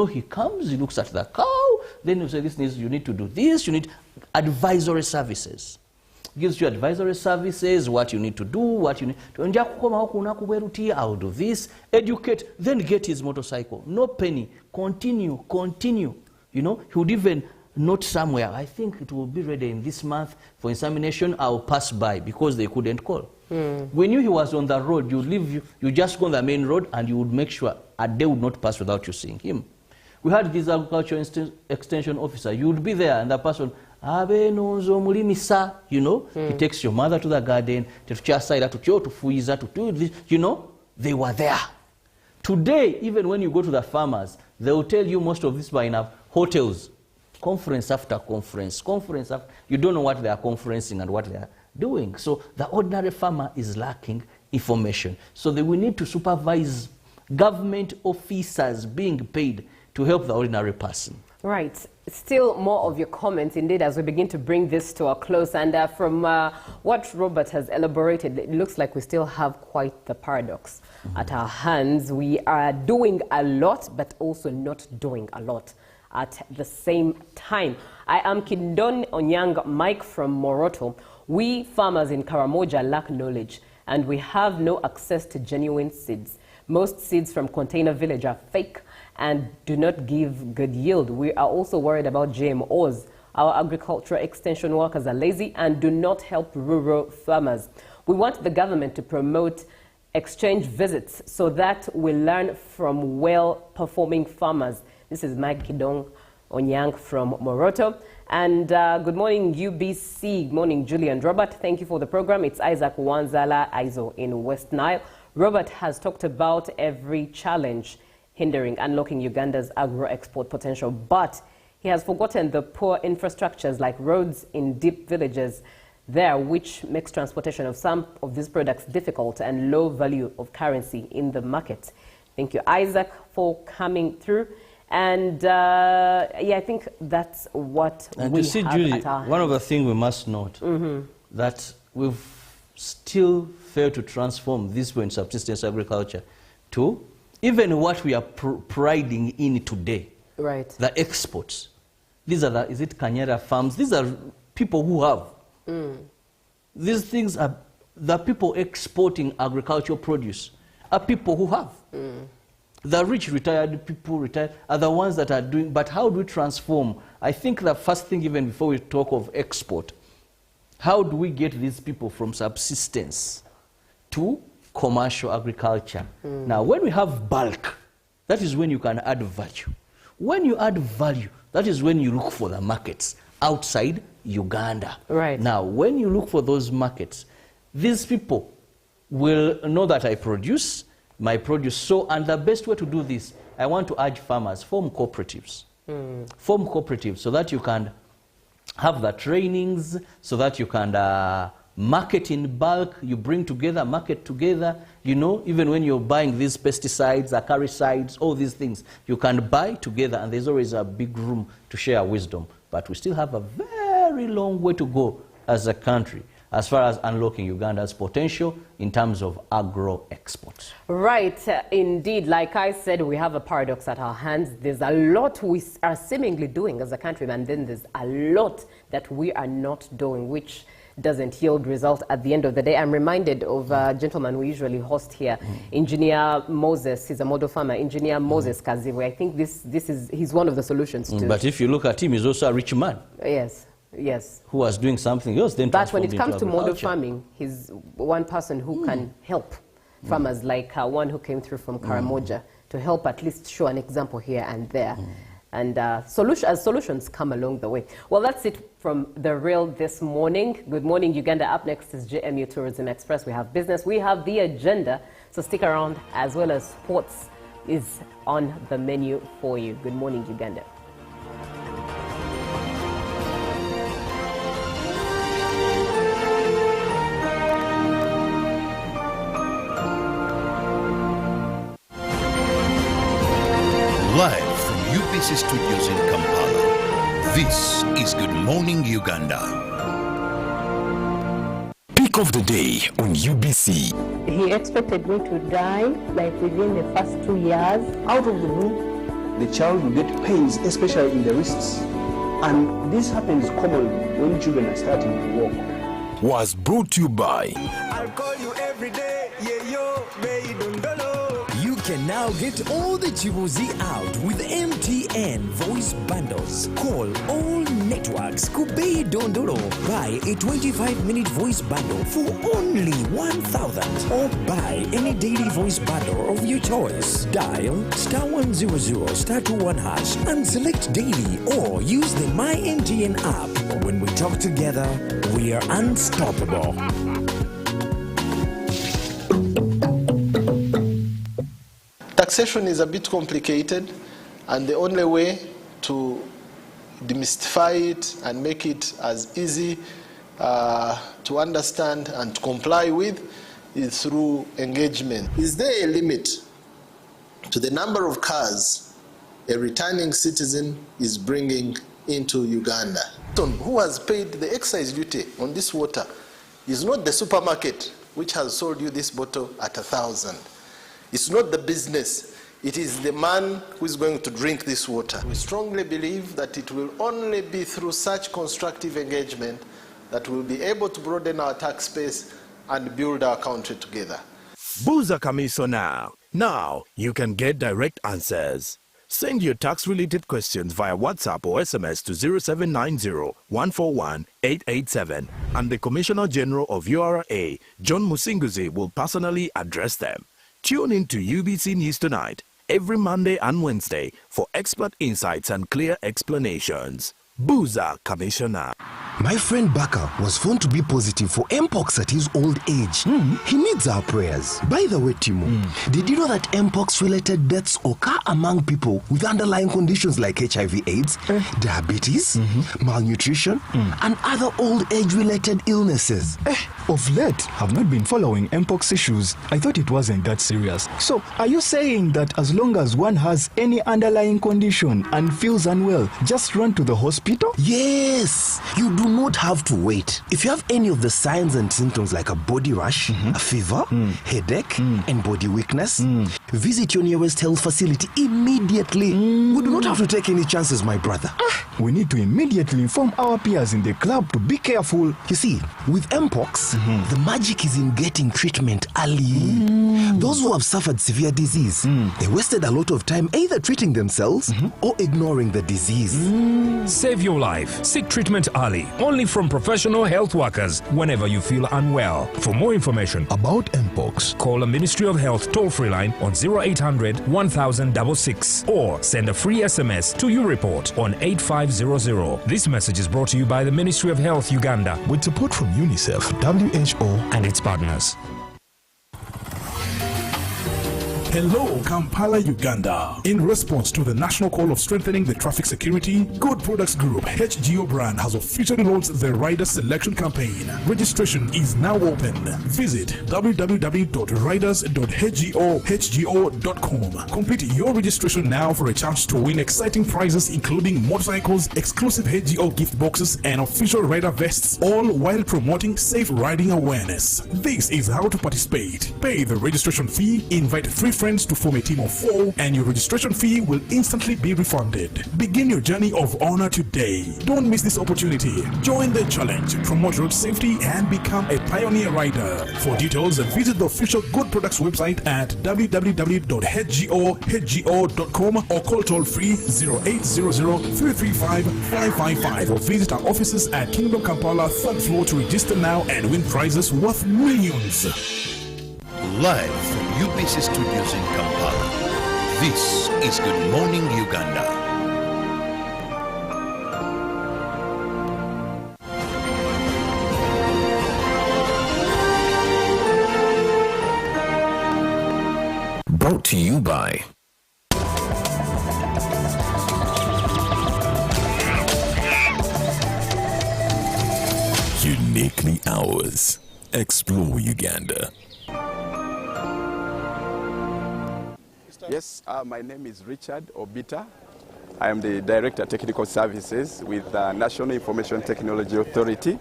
S2: he comes, he looks at the cow, then you say, you need to do this, you need advisory services. gives you advisory services, what you need to do, what you need to I'll do this, educate, then get his motorcycle. No penny, continue. You know, he would even note somewhere, I think it will be ready in this month for examination, I'll pass by, because they couldn't call. We knew he was on the road. You just go on the main road and you would make sure a day would not pass without you seeing him. We had this agricultural extension officer. You would be there and the person, you know, he takes your mother to the garden, to do this, you know, they were there. Today, even when you go to the farmers, they will tell you most of these by enough hotels, conference after conference, you don't know what they are conferencing and what they are doing. So the ordinary farmer is lacking information. So they will need to supervise government officers being paid to help the ordinary person.
S1: Right. Still more of your comments, indeed, as we begin to bring this to a close. And from what Robert has elaborated, it looks like we still have quite the paradox at our hands. We are doing a lot, but also not doing a lot at the same time. I am Kindon Onyang Mike from Moroto. We farmers in Karamoja lack knowledge, and we have no access to genuine seeds. Most seeds from Container Village are fake and do not give good yield. We are also worried about GMOs. Our agricultural extension workers are lazy and do not help rural farmers. We want the government to promote exchange visits so that we learn from well-performing farmers. This is Mike Kidong Onyang from Moroto. And good morning, UBC. Good morning, Julie and Robert. Thank you for the program. It's Isaac Wanzala Aizo in West Nile. Robert has talked about every challenge hindering unlocking Uganda's agro-export potential, but he has forgotten the poor infrastructures like roads in deep villages there, which makes transportation of some of these products difficult and low value of currency in the market. Thank you, Isaac, for coming through. And yeah, I think that's what we have
S2: Julie,
S1: at our hands.
S2: one of the things we must note, that we've still failed to transform this way in subsistence agriculture to even what we are priding in today,
S1: right?
S2: The exports. These are the, is it Kanyera farms? These are people who have. These things are, the people exporting agricultural produce are people who have. The rich retired people retired are the ones that are doing, but how do we transform? I think the first thing, even before we talk of export, how do we get these people from subsistence to commercial agriculture? Now, when we have bulk, that is when you can add value. When you add value, that is when you look for the markets outside Uganda.
S1: Right.
S2: Now, when you look for those markets, these people will know that I produce my produce. So, and the best way to do this, I want to urge farmers, form cooperatives. Form cooperatives so that you can have the trainings, so that you can market in bulk, you bring together, market together, you know, even when you're buying these pesticides, acaricides, all these things, you can buy together, and there's always a big room to share wisdom. But we still have a very long way to go as a country as far as unlocking Uganda's potential in terms of agro-exports.
S1: Right, indeed. Like I said, we have a paradox at our hands. There's a lot we are seemingly doing as a country, and then there's a lot that we are not doing, which doesn't yield result at the end of the day. I'm reminded of a gentleman we usually host here, Engineer Moses. He's a model farmer, Engineer Moses Kaziwe. I think he's one of the solutions to.
S2: But if you look at him, he's also a rich man.
S1: Yes, yes.
S2: Who was doing something else, then
S1: But when it comes to model
S2: agriculture.
S1: farming, he's one person who can help farmers, like one who came through from Karamoja, to help at least show an example here and there. And as solutions come along the way. Well, that's it from The Real this morning. Good morning, Uganda. Up next is JMU Tourism Express. We have business, we have the agenda. So stick around, as well as sports is on the menu for you. Good morning, Uganda.
S3: Live from UBC Studios in Kampala, this is Good Morning Uganda.
S4: Pick of the day on UBC.
S5: He expected me to die like within the first 2 years.
S6: Out of the blue, the child will get pains, especially in the wrists. And this happens commonly when children are starting to walk.
S4: was brought to you by
S7: I'll call you every day, yeah, yo, baby, don't know.
S8: You can now get all the Chibuzi out with MTN voice bundles. Call all networks Kubei Dondoro. Buy a 25-minute voice bundle for only 1,000 or buy any daily voice bundle of your choice. Dial *100 *21# and select daily or use the My MTN app. When we talk together, we are unstoppable.
S9: Taxation is a bit complicated, and the only way to demystify it and make it as easy to understand and to comply with is through engagement. Is there a limit to the number of cars a returning citizen is bringing into Uganda? Who has paid the excise duty on this water is not the supermarket which has sold you this bottle at 1,000. It's not the business, it is the man who is going to drink this water. We strongly believe that it will only be through such constructive engagement that we'll be able to broaden our tax base and build our country together.
S10: Buza Kamiso now. Now you can get direct answers. Send your tax-related questions via WhatsApp or SMS to 0790-141-887 and the Commissioner General of URA, John Musinguzi, will personally address them. Tune in to UBC News Tonight every Monday and Wednesday for expert insights and clear explanations. Buza Commissioner.
S11: My friend Baka was found to be positive for Mpox at his old age. He needs our prayers. By the way, Timo, did you know that Mpox-related deaths occur among people with underlying conditions like HIV/AIDS, diabetes, malnutrition, and other old age-related illnesses?
S12: Of late, I've not been following Mpox issues. I thought it wasn't that serious. So, are you saying that as long as one has any underlying condition and feels unwell, just run to the hospital?
S11: Yes! You do not have to wait. If you have any of the signs and symptoms like a body rash, a fever, headache, and body weakness, visit your nearest health facility immediately. We do not have to take any chances, my brother.
S12: We need to immediately inform our peers in the club to be careful.
S11: You see, with Mpox, the magic is in getting treatment early. Those who have suffered severe disease, they wasted a lot of time either treating themselves or ignoring the disease.
S4: Save your life. Seek treatment early. Only from professional health workers whenever you feel unwell. For more information about Mpox, call the Ministry of Health toll-free line on 0800 1066 or send a free SMS to YouReport on 8500. This message is brought to you by the Ministry of Health Uganda with support from UNICEF, WHO, and its partners.
S13: Hello, Kampala, Uganda. In response to the national call of strengthening the traffic security, Good Products Group HGO brand has officially launched the Rider Selection Campaign. Registration is now open. Visit www.riders.hgo.com. Complete your registration now for a chance to win exciting prizes including motorcycles, exclusive HGO gift boxes, and official rider vests, all while promoting safe riding awareness. This is how to participate. Pay the registration fee, invite 3 friends to form a team of 4, and your registration fee will instantly be refunded. Begin your journey of honor today. Don't miss this opportunity. Join the challenge, promote road safety, and become a pioneer rider. For details, visit the official Good Products website at www.hgo.com or call toll-free 0800-335-555 or visit our offices at Kingdom Kampala 3rd floor to register now and win prizes worth millions.
S3: Live from UBC Studios in Kampala, this is Good Morning Uganda.
S4: Brought to you by Uniquely Ours. Explore Uganda.
S14: Yes, my name is Richard Obita. I am the Director of Technical Services with National Information Technology Authority,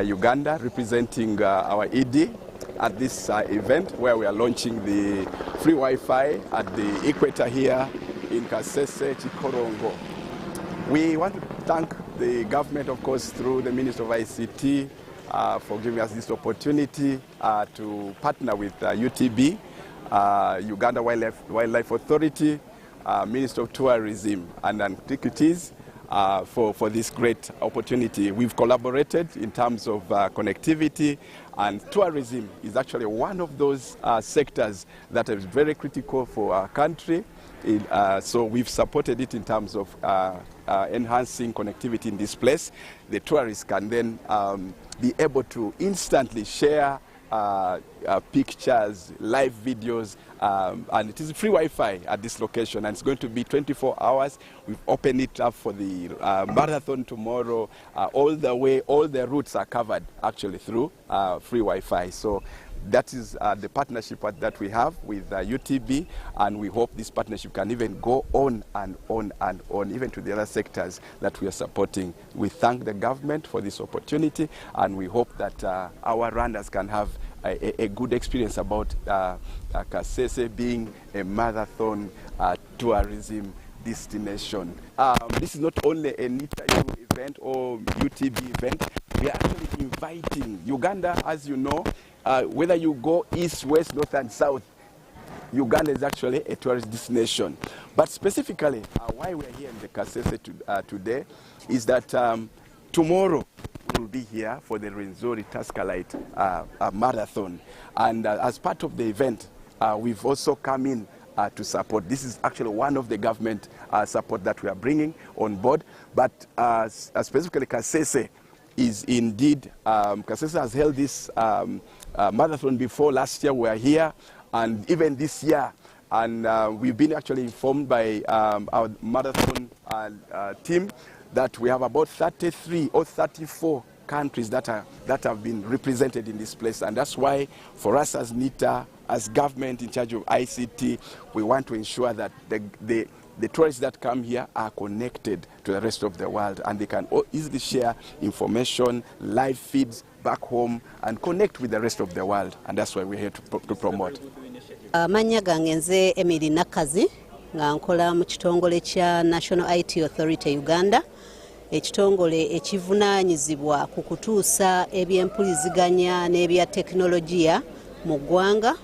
S14: Uganda, representing our ED at this event where we are launching the free Wi-Fi at the equator here in Kasese, Chikorongo. We want to thank the government, of course, through the Minister of ICT, for giving us this opportunity to partner with UTB, Uganda Wildlife Authority, Minister of Tourism and Antiquities for this great opportunity. We've collaborated in terms of connectivity, and tourism is actually one of those sectors that is very critical for our country. So we've supported it in terms of enhancing connectivity in this place. The tourists can then be able to instantly share pictures, live videos, and it is free Wi-Fi at this location, and it's going to be 24 hours. We've opened it up for the marathon tomorrow. All the routes are covered actually through free Wi-Fi. So that is the partnership that we have with UTB, and we hope this partnership can even go on and on and on, even to the other sectors that we are supporting. We thank the government for this opportunity, and we hope that our runners can have a good experience about Kasese being a marathon tourism destination. This is not only a NITAU event or UTB event. We are actually inviting Uganda, as you know, whether you go east, west, north and south, Uganda is actually a tourist destination. But specifically, why we're here in the Kasese today is that tomorrow we will be here for the Rwenzori Taskalite marathon. And as part of the event, we've also come in to support. This is actually one of the government support that we are bringing on board. But specifically Kasese is indeed, Kasese has held this marathon before. Last year we were here, and even this year. And we've been actually informed by our marathon team that we have about 33 or 34 countries that have been represented in this place. And that's why for us as NITA, as government in charge of ICT, we want to ensure that the tourists that come here are connected to the rest of the world, and they can easily share information, live feeds back home, and connect with the rest of the world. And that's why we're here to promote.
S15: Amanya gange nze Emily Nakazi nga nkola mu kitongole kya National IT Authority Uganda, ekitongole ekivunaanyizibwa ku kutuusa ebyempuliziganya n'ebya tekinologiya mu ggwanga.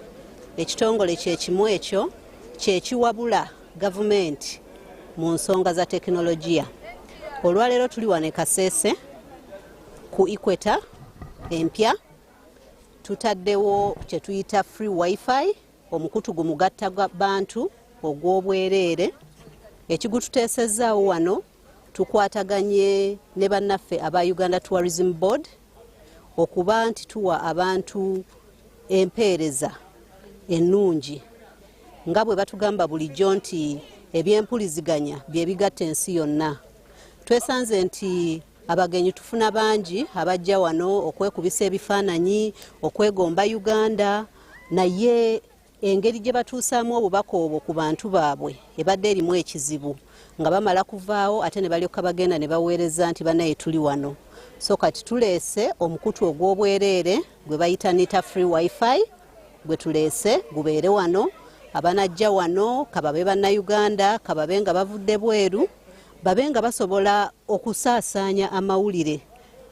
S15: Ekitongole kyekimu ekyo kyekiwabula gavumenti mu nsonga za tekinologiya. Olwaleero tuli wano e Kasese ku Equator empya, tutaddewo kye tuyita free Wi-Fi, omukutu gumugatta bantu ogw'obwereere. Ekigututeesezaawo wano, tukwataganye ne bannaffe aba Uganda Tourism Board okuba nti tuwa abantu empeereza ennungi, nga bwe batugamba bulijjo nti ebyempuliziganya bye bigatta ensi yonna. Twesanze nti abagenyi tufuna bangi abajja wano okwekubisa ebifaananyi, okwegomba Uganda, naye engeri gye batuusaamu obubaka obwo ku bantu baabwe ebadde erimu ekizibu, nga bamala kuvaawo ate ne balyoka bagenda ne baweereza nti banaye tuli wano. So kati tuleese omukutu ogw'obwereere gwe bayita NITA free Wi-Fi, gwe tuleese gubeere wano. Abanajja wano kababe bannayuganda, kababe nga bavudde bweru, babe nga basobola okusaasaanya amawulire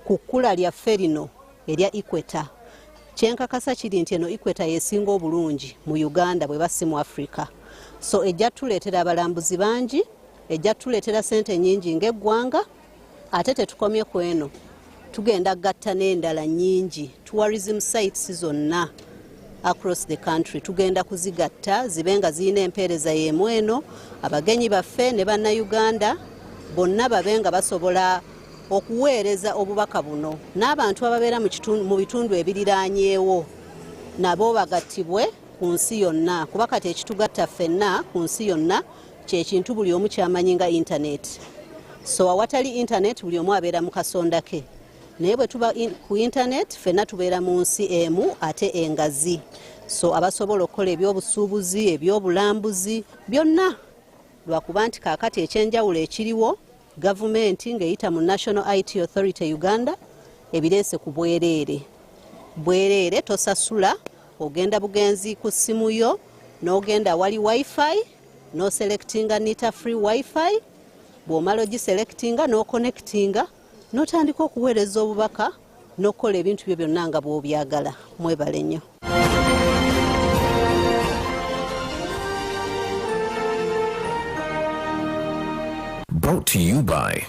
S15: ku kkula lyaffe lino erya Equator. Kyenkakasa kiri nti eno Equator yesinga obulungi mu Uganda bwe basi mu Africa. So ejja tuleetera abalambuzi bangi, ejja tuleetera sente nnyingi ng'eggwanga, ate tetukomye ku eno, tugenda gatta n'endala nnyingi, tourism sites zonna across the country tugenda kuzigatta zibe nga zirina empeereza y'emu eno. Abagenyi baffe ne bannayuganda bonna babe nga basobola okuweereza obubaka buno, n'abantu ababeera mu bitundu ebiriraanyeewo nabo bagattibwe ku nsi yonna, kuba kati ekitugatta ffenna ku nsi yonna kye kintu buli omu kyamanyi nga internet. So awatali internet buli omu abeera mu kasonda ke, naye bwe tuba ku internet ffenna tubeera mu nsi emu ate engazi. So abasobola okukola ebyobusuubuzi, ebyobulambuzi byonna, lwakuba nti kaakati ekyenjawulo ekiriwo gavumenti ng'eyita mu National IT Authority Uganda ebireese ku bwereere. Bwereere tosasula, ogenda bugenzi ku ssimu yo n'ogenda wali Wi-Fi n'oselectinga NITA free Wi-Fi, bw'omala ogiselectinga n'oconnectinga n'otandika okuweereza obubaka n'okukola ebintu byo byonna nga bw'obyagala. Mwebale nnyo.
S10: Brought to you by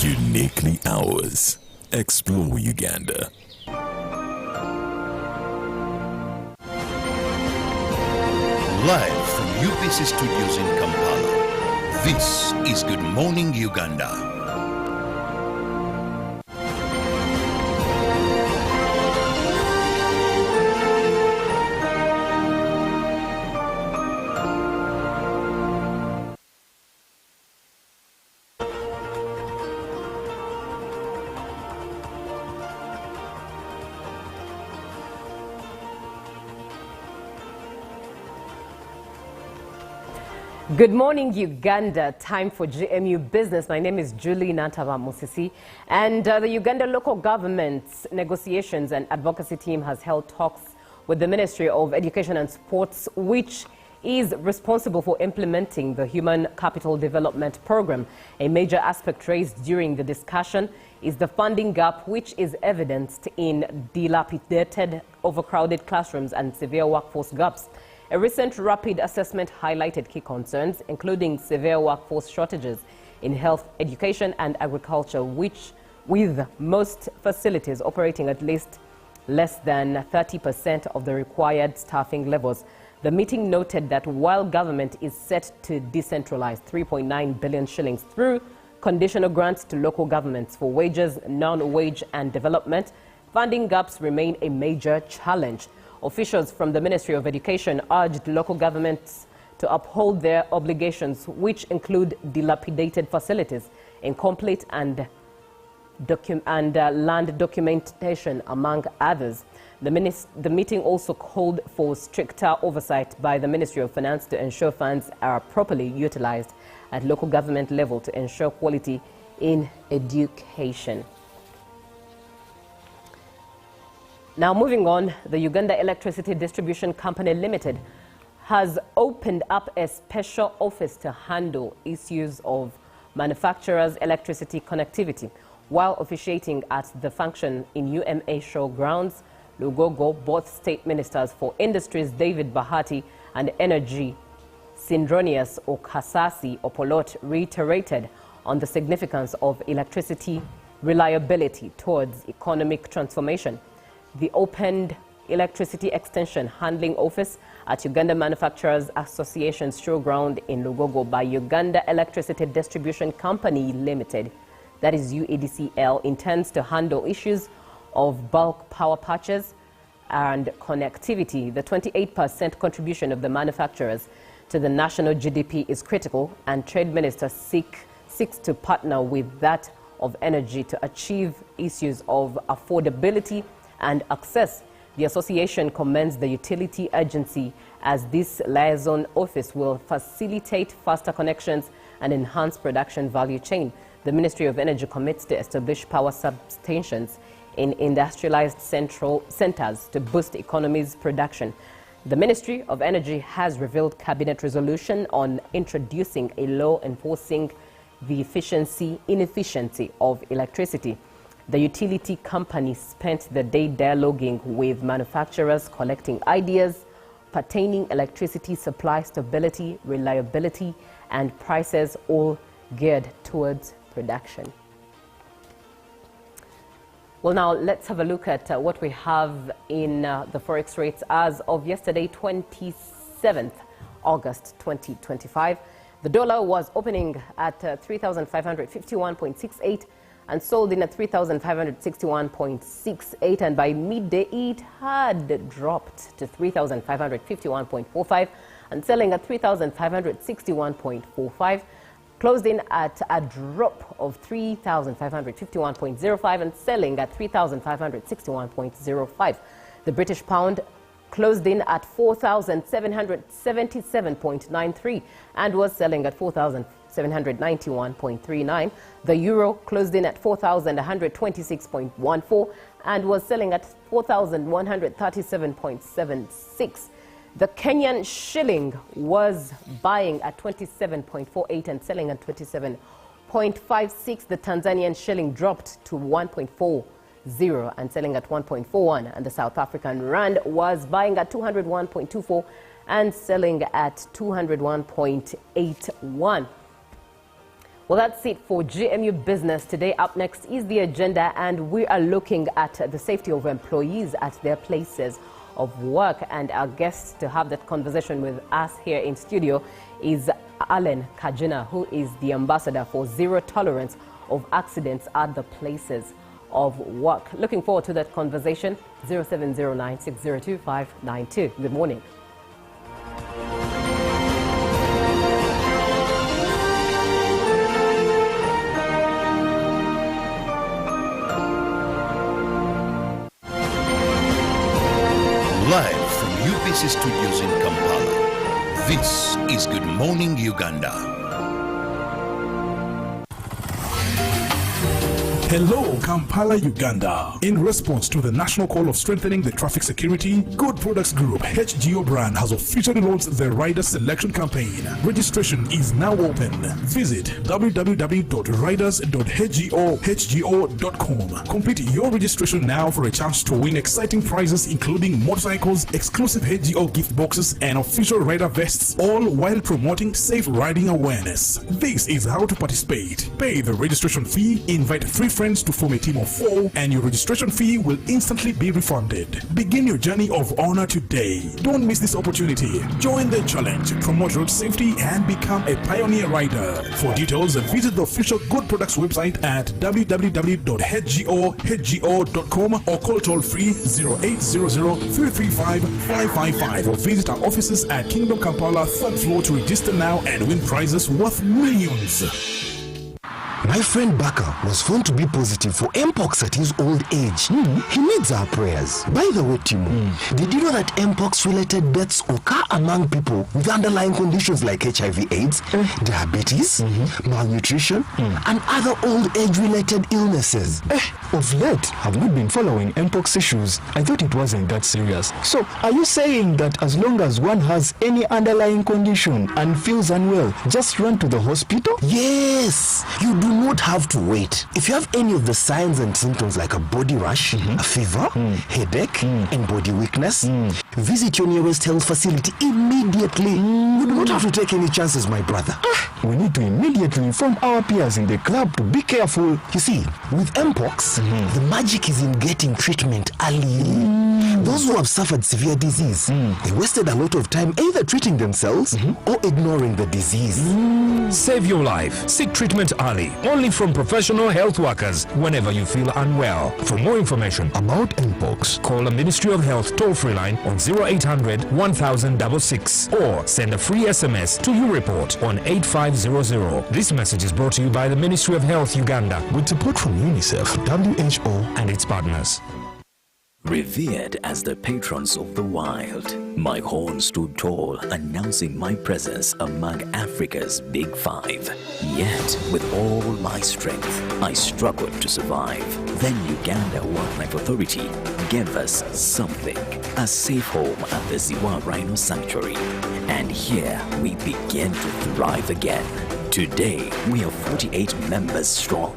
S10: Uniquely Ours. Explore Uganda.
S3: Live from UBC Studios in Kampala, this is Good Morning Uganda.
S1: Good morning, Uganda. Time for GMU Business. My name is Julie Nantava Musisi, and the Uganda local government's negotiations and advocacy team has held talks with the Ministry of Education and Sports, which is responsible for implementing the Human Capital Development Program. A major aspect raised during the discussion is the funding gap, which is evidenced in dilapidated, overcrowded classrooms and severe workforce gaps. A recent rapid assessment highlighted key concerns, including severe workforce shortages in health, education and agriculture, with most facilities operating at least less than 30% of the required staffing levels. The meeting noted that while government is set to decentralize 3.9 billion shillings through conditional grants to local governments for wages, non-wage and development, funding gaps remain a major challenge. Officials from the Ministry of Education urged local governments to uphold their obligations, which include dilapidated facilities, incomplete and land documentation, among others. The meeting also called for stricter oversight by the Ministry of Finance to ensure funds are properly utilized at local government level to ensure quality in education. Now, moving on, the Uganda Electricity Distribution Company Limited has opened up a special office to handle issues of manufacturers' electricity connectivity. While officiating at the function in UMA Showgrounds, Lugogo, both state ministers for industries David Bahati and energy Sindronius Okasasi Opolot reiterated on the significance of electricity reliability towards economic transformation. The opened Electricity Extension Handling Office at Uganda Manufacturers Association's showground in Lugogo by Uganda Electricity Distribution Company Limited, that is UEDCL, intends to handle issues of bulk power purchase and connectivity. The 28% contribution of the manufacturers to the national GDP is critical, and Trade Minister seeks to partner with that of energy to achieve issues of affordability and access. The association commends the utility agency as this liaison office will facilitate faster connections and enhance production value chain. The Ministry of Energy commits to establish power substations in industrialized centers to boost economy's production. The Ministry of Energy has revealed cabinet resolution on introducing a law enforcing the inefficiency of electricity. The utility company spent the day dialoguing with manufacturers, collecting ideas pertaining electricity supply stability, reliability, and prices, all geared towards production. Well, now let's have a look at what we have in the forex rates as of yesterday, 27th August 2025. The dollar was opening at 3,551.68 and sold in at 3,561.68, and by midday it had dropped to 3,551.45 and selling at 3,561.45, closed in at a drop of 3,551.05 and selling at 3,561.05. The British pound closed in at 4,777.93 and was selling at 4,791.39. The euro closed in at 4,126.14 and was selling at 4,137.76. The Kenyan shilling was buying at 27.48 and selling at 27.56. The Tanzanian shilling dropped to 1.40 and selling at 1.41. And the South African rand was buying at 201.24 and selling at 201.81. Well, that's it for GMU Business today. Up next is the agenda, and we are looking at the safety of employees at their places of work. And our guest to have that conversation with us here in studio is Allen Kajina, who is the ambassador for zero tolerance of accidents at the places of work. Looking forward to that conversation. 0709602592. Good morning.
S3: Live from UBC Studios in Kampala, this is Good Morning Uganda.
S13: Hello, Kampala, Uganda. In response to the national call of strengthening the traffic security, Good Products Group HGO brand has officially launched the Rider Selection Campaign. Registration is now open. Visit www.riders.hgo.com. Complete your registration now for a chance to win exciting prizes including motorcycles, exclusive HGO gift boxes, and official rider vests, all while promoting safe riding awareness. This is how to participate. Pay the registration fee, invite 3 friends to form a team of 4, and your registration fee will instantly be refunded. Begin your journey of honor today. Don't miss this opportunity. Join the challenge, promote road safety, and become a pioneer rider. For details, visit the official Good Products website at www.hgo.com or call toll free 0800-335-555 or visit our offices at Kingdom Kampala 3rd floor to register now and win prizes worth millions.
S11: My friend Baka was found to be positive for Mpox at his old age. He needs our prayers. By the way, Timo, did you know that Mpox-related deaths occur among people with underlying conditions like HIV/AIDS, diabetes, malnutrition, and other old age-related illnesses?
S12: Of late, I've not been following Mpox issues. I thought it wasn't that serious. So, are you saying that as long as one has any underlying condition and feels unwell, just run to the hospital?
S11: Yes! You do not have to wait. If you have any of the signs and symptoms like a body rash, a fever, headache, and body weakness, visit your nearest health facility immediately. You do not have to take any chances, my brother.
S12: We need to immediately inform our peers in the club to be careful.
S11: You see, with Mpox, the magic is in getting treatment early. Those who have suffered severe disease, they wasted a lot of time either treating themselves or ignoring the disease.
S4: Save your life. Seek treatment early. Only from professional health workers whenever you feel unwell. For more information about Mpox, call the Ministry of Health toll-free line on 0800 1066 or send a free SMS to your report on 8500. This message is brought to you by the Ministry of Health Uganda with support from UNICEF, WHO, and its partners.
S16: Revered as the patrons of the wild, my horn stood tall, announcing my presence among Africa's Big Five. Yet, with all my strength, I struggled to survive. Then Uganda Wildlife Authority gave us something, a safe home at the Ziwa Rhino Sanctuary. And here we begin to thrive again. Today, we are 48 members strong,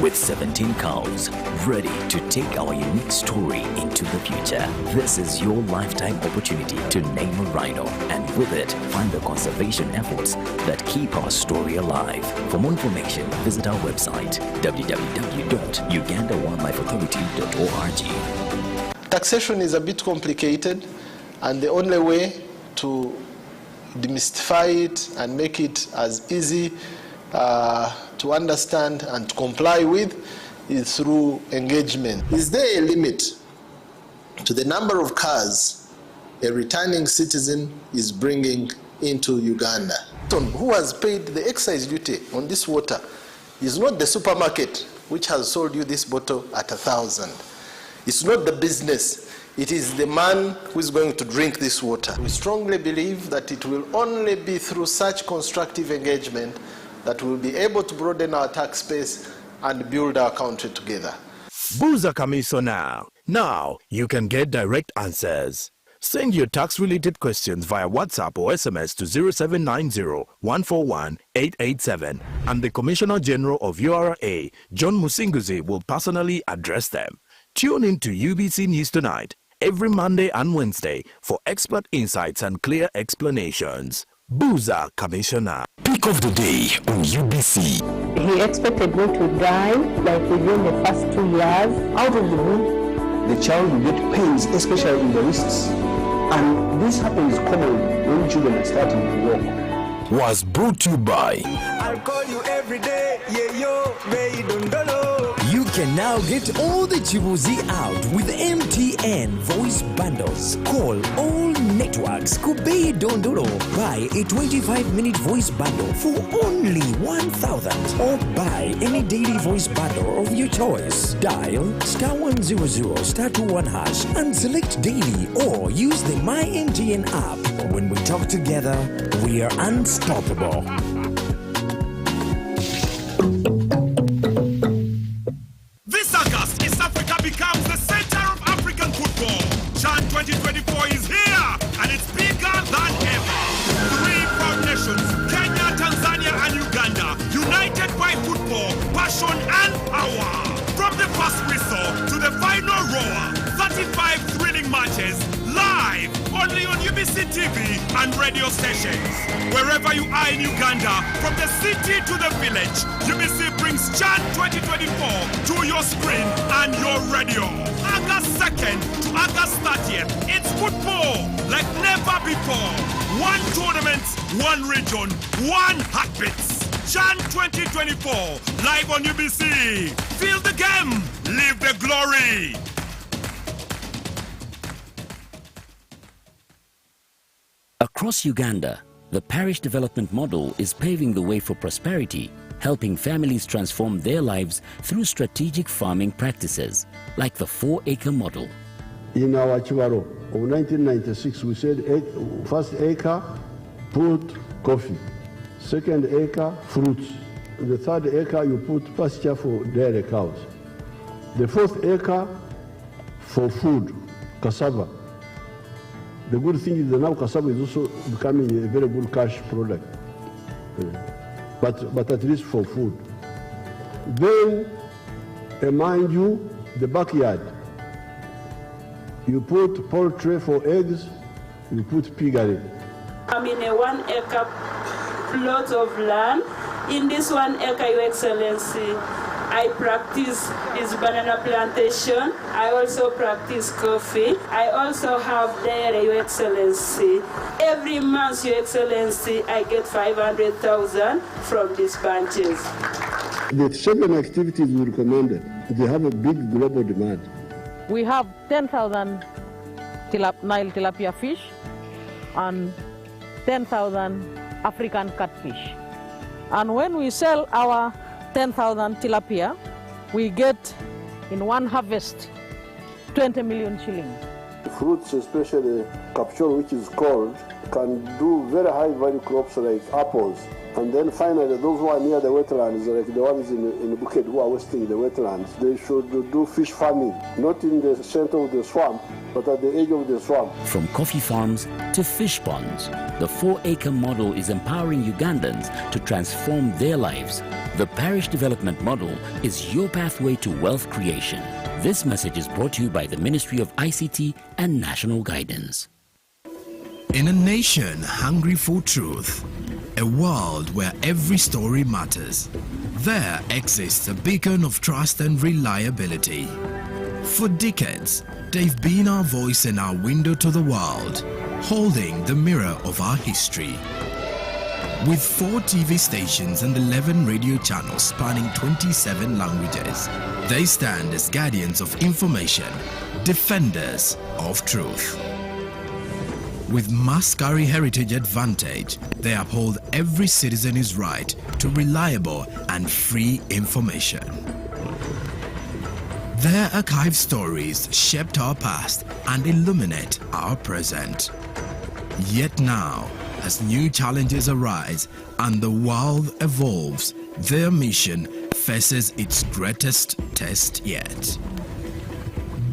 S16: with 17 cows, ready to take our unique story into the future. This is your lifetime opportunity to name a rhino, and with it, find the conservation efforts that keep our story alive. For more information, visit our website, www.ugandawildlifeauthority.org.
S9: Taxation is a bit complicated, and the only way to demystify it and make it as easy to understand and to comply with is through engagement. Is there a limit to the number of cars a returning citizen is bringing into Uganda? Who has paid the excise duty on this water is not the supermarket which has sold you this bottle at 1,000. It's not the business. It is the man who is going to drink this water. We strongly believe that it will only be through such constructive engagement that we'll be able to broaden our tax base and build our country together.
S10: Buza Kamiso now. Now you can get direct answers. Send your tax-related questions via WhatsApp or SMS to 0790-141-887, and the Commissioner General of URA, John Musinguzi, will personally address them. Tune in to UBC News Tonight every Monday and Wednesday for expert insights and clear explanations. Booza Commissioner.
S8: Pick of the day on UBC.
S5: He expected me to die like within the first 2 years.
S6: Out of the womb, the child will get pains, especially in the wrists. And this happens commonly when children are starting to walk.
S8: Was brought to you by
S7: I'll call you every day, yeah yo, baby dondolo.
S8: You can now get all the Chibuzi out with MTN voice bundles. Call all networks Kubei Dondoro. Buy a 25-minute voice bundle for only 1,000, or buy any daily voice bundle of your choice. Dial *100 *21 hash and select daily, or use the My MTN app. When we talk together, we are unstoppable.
S17: This August, East Africa becomes the center of African football. CHAN 2024 is here, and it's bigger than ever. 3 proud nations, Kenya, Tanzania, and Uganda, united by football, passion, and power. From the first whistle to the final roar, 35 thrilling matches, live only on UBC TV and radio stations. Wherever you are in Uganda, from the city to the village, UBC brings CHAN 2024 to your screen and your radio. August 2nd to August 30th, it's football like never before. 1 tournament, 1 region, 1 heartbeat. CHAN 2024, live on UBC. Feel the game, live the glory.
S18: Across Uganda, the parish development model is paving the way for prosperity, helping families transform their lives through strategic farming practices, like the 4-acre model.
S19: In our Chiwaro of 1996, we said first acre, put coffee. Second acre, fruits. The third acre, you put pasture for dairy cows. The fourth acre, for food, cassava. The good thing is that now cassava is also becoming a very good cash product, but at least for food. Then, mind you, the backyard. You put poultry for eggs, you put piggery.
S20: I'm in a 1-acre plot of land. In this 1 acre, Your Excellency, I practice this banana plantation. I also practice coffee. I also have dairy, Your Excellency. Every month, Your Excellency, I get 500,000 from these bunches.
S19: The 7 activities we recommended, they have a big global demand.
S21: We have 10,000 Nile tilapia fish and 10,000 African catfish. And when we sell our 10,000 tilapia, we get in one harvest 20 million shillings.
S19: Fruits, especially capsule, which is cold, can do very high value crops like apples. And then finally, those who are near the wetlands, like the ones in the Bukit who are wasting the wetlands, they should do fish farming, not in the center of the swamp, but at the edge of the swamp.
S18: From coffee farms to fish ponds, the 4-acre model is empowering Ugandans to transform their lives. The parish development model is your pathway to wealth creation. This message is brought to you by the Ministry of ICT and National Guidance.
S10: In a nation hungry for truth, a world where every story matters, there exists a beacon of trust and reliability. For decades, they've been our voice and our window to the world, holding the mirror of our history. With 4 TV stations and 11 radio channels spanning 27 languages, they stand as guardians of information, defenders of truth. With Mascari Heritage Advantage, they uphold every citizen's right to reliable and free information. Their archive stories shaped our past and illuminate our present. Yet now, as new challenges arise and the world evolves, their mission faces its greatest test yet.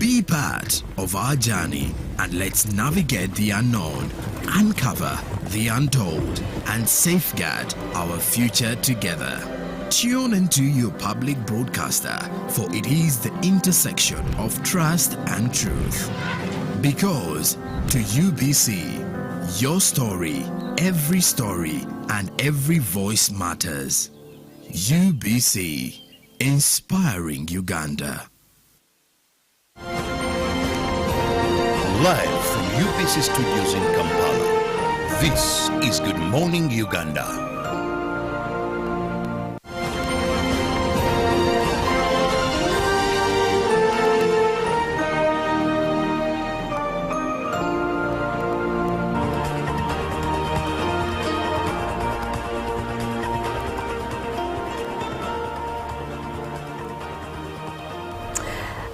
S10: Be part of our journey and let's navigate the unknown, uncover the untold, and safeguard our future together. Tune into your public broadcaster, for it is the intersection of trust and truth. Because to UBC, your story, every story, and every voice matters. UBC, inspiring Uganda.
S3: Live from UBC Studios in Kampala, this is Good Morning Uganda.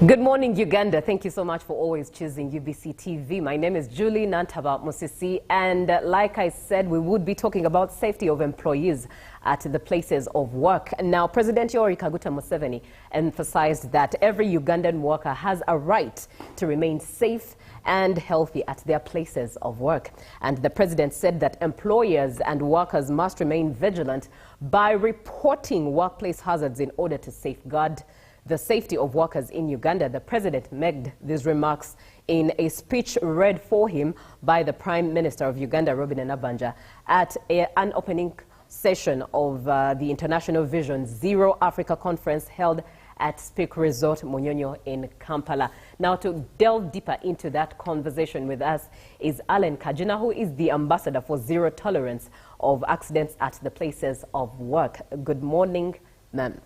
S1: Good morning, Uganda. Thank you so much for always choosing UBC TV. My name is Julie Nantaba Musisi, and like I said, we would be talking about safety of employees at the places of work. Now, President Yoweri Kaguta Museveni emphasized that every Ugandan worker has a right to remain safe and healthy at their places of work. And the president said that employers and workers must remain vigilant by reporting workplace hazards in order to safeguard the safety of workers in Uganda. The president made these remarks in a speech read for him by the Prime Minister of Uganda, Robin Nabanja, at an opening session of the International Vision Zero Africa Conference held at Speak Resort Munyonyo in Kampala. Now, to delve deeper into that conversation with us is Alan Kajina, who is the ambassador for zero tolerance of accidents at the places of work. Good morning, ma'am.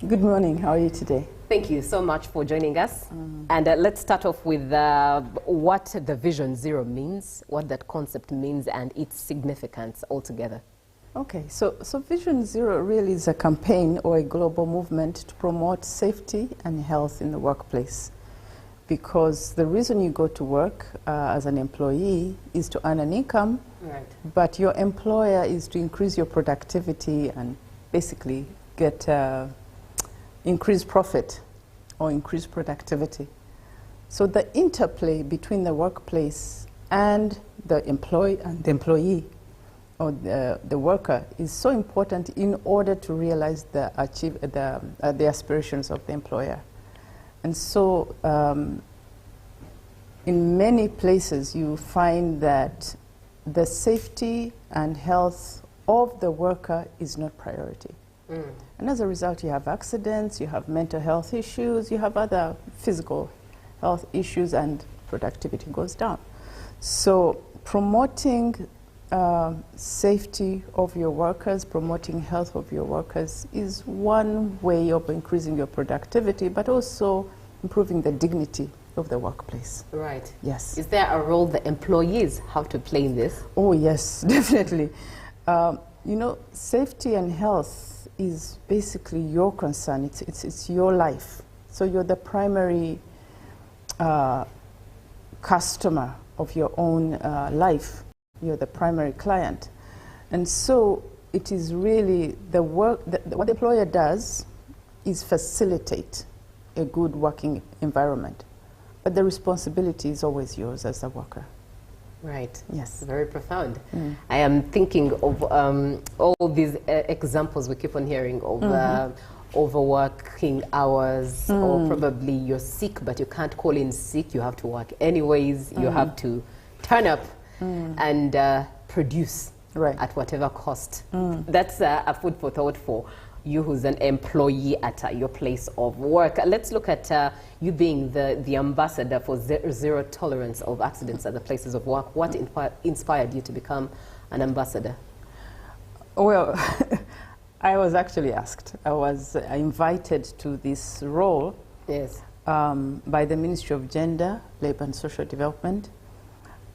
S2: Good morning. How are you today?
S1: Thank you so much for joining us. And let's start off with what the Vision Zero means, what that concept means, and its significance altogether.
S2: Okay, so Vision Zero really is a campaign or a global movement to promote safety and health in the workplace. Because the reason you go to work as an employee is to earn an income, right, but your employer is to increase your productivity and basically get increased profit or increased productivity. So the interplay between the workplace and the employee or the worker is so important in order to realize the aspirations of the employer. And so in many places you find that the safety and health of the worker is not priority. And as a result, you have accidents, you have mental health issues, you have other physical health issues, and productivity goes down. So promoting safety of your workers, promoting health of your workers is one way of increasing your productivity, but also improving the dignity of the workplace.
S1: Right.
S2: Yes.
S1: Is there a role the employees have to play in this?
S2: Oh, yes, definitely. You know, safety and health is basically your concern. It's your life. So you're the primary customer of your own life. You're the primary client. And so it is really the work, what the employer does is facilitate a good working environment. But the responsibility is always yours as a worker.
S1: Right.
S2: Yes.
S1: Very profound. I am thinking of all these examples we keep on hearing of overworking hours, or probably you're sick but you can't call in sick, you have to work anyways, you have to turn up and produce at whatever cost. That's a food for thought for you who's an employee at your place of work. Let's look at you being the ambassador for zero tolerance of accidents at the places of work. What inspired you to become an ambassador?
S2: Well, I was actually asked. I was invited to this role by the Ministry of Gender, Labour and Social Development.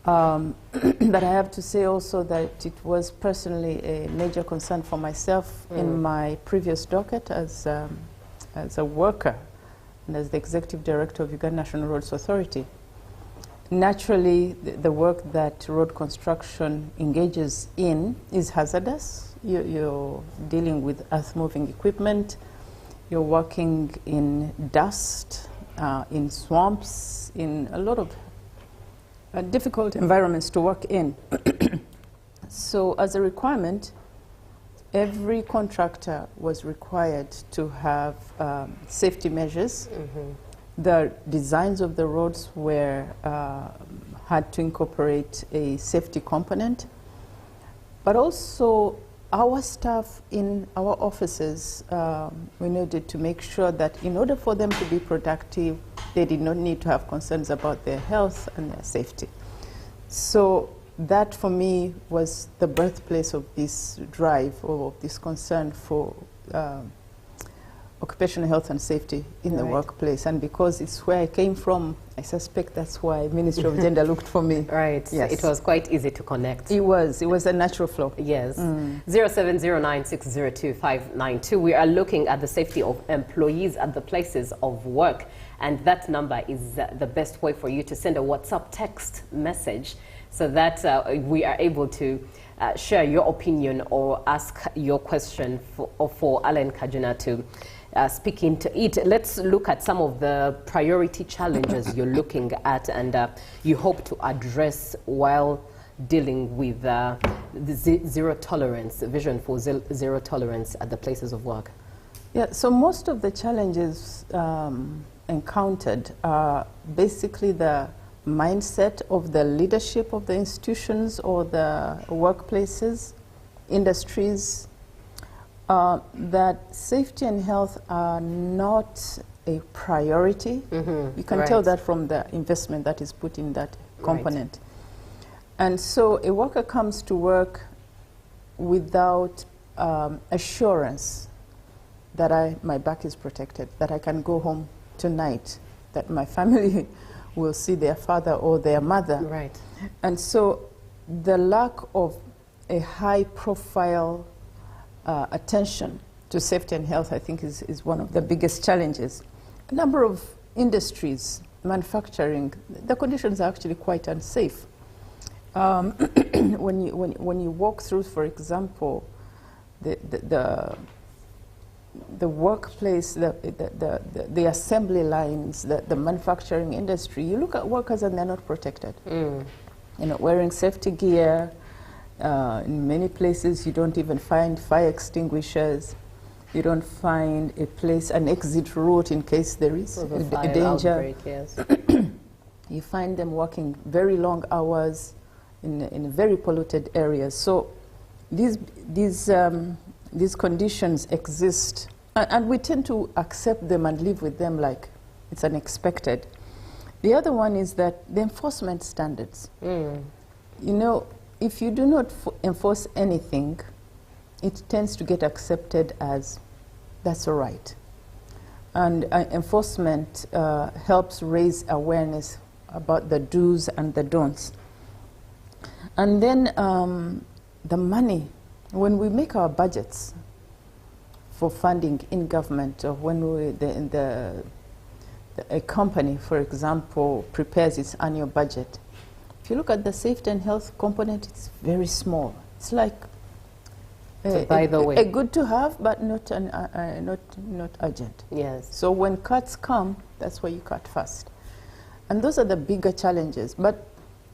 S2: But I have to say also that it was personally a major concern for myself in my previous docket as a worker and as the Executive Director of Uganda National Roads Authority. Naturally, the work that road construction engages in is hazardous. You're dealing with earth-moving equipment, you're working in dust, in swamps, in a lot of difficult environments to work in. So as a requirement, every contractor was required to have safety measures. The designs of the roads were had to incorporate a safety component, but also our staff in our offices, we needed to make sure that in order for them to be productive, they did not need to have concerns about their health and their safety. So that for me was the birthplace of this drive or of this concern for occupational health and safety in the workplace. And because it's where I came from, I suspect that's why Ministry of Gender looked for me.
S1: Right.
S2: Yes.
S1: It was quite easy to connect.
S2: It was a natural flow.
S1: Yes. 0709602592. We are looking at the safety of employees at the places of work. And that number is the best way for you to send a WhatsApp text message so that we are able to share your opinion or ask your question for Alan Kajuna to speak into it. Let's look at some of the priority challenges you're looking at and you hope to address while dealing with the zero tolerance, vision for zero tolerance at the places of work.
S2: Yeah, so most of the challenges encountered are basically the mindset of the leadership of the institutions or the workplaces, industries, that safety and health are not a priority. You can tell that from the investment that is put in that component. And so a worker comes to work without assurance that my back is protected, that I can go home tonight, that my family will see their father or their mother.
S1: Right.
S2: And so the lack of a high profile attention to safety and health, I think, is one of the biggest challenges. A number of industries, manufacturing, the conditions are actually quite unsafe. When you walk through, for example, the workplace, the assembly lines, the manufacturing industry, you look at workers and they're not protected. You know, wearing safety gear. In many places, you don't even find fire extinguishers. You don't find an exit route in case there is a danger.
S1: Outbreak, yes.
S2: You find them working very long hours in very polluted areas. So these conditions exist, and we tend to accept them and live with them like it's unexpected. The other one is that the enforcement standards. You know, if you do not enforce anything, it tends to get accepted as that's all right. And enforcement helps raise awareness about the do's and the don'ts. And then the money. When we make our budgets for funding in government, or when a company, for example, prepares its annual budget, if you look at the safety and health component, it's very small. It's like a good to have, but not urgent.
S1: Yes.
S2: So when cuts come, that's where you cut first. And those are the bigger challenges. But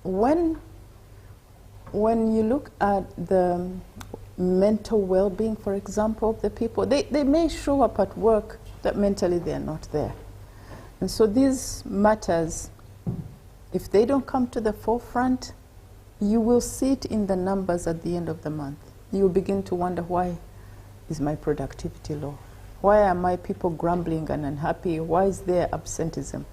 S2: when you look at the mental well-being, for example, of the people, they may show up at work that mentally they're not there. And so these matters, if they don't come to the forefront, you will see it in the numbers at the end of the month. You will begin to wonder, why is my productivity low? Why are my people grumbling and unhappy? Why is there absenteeism?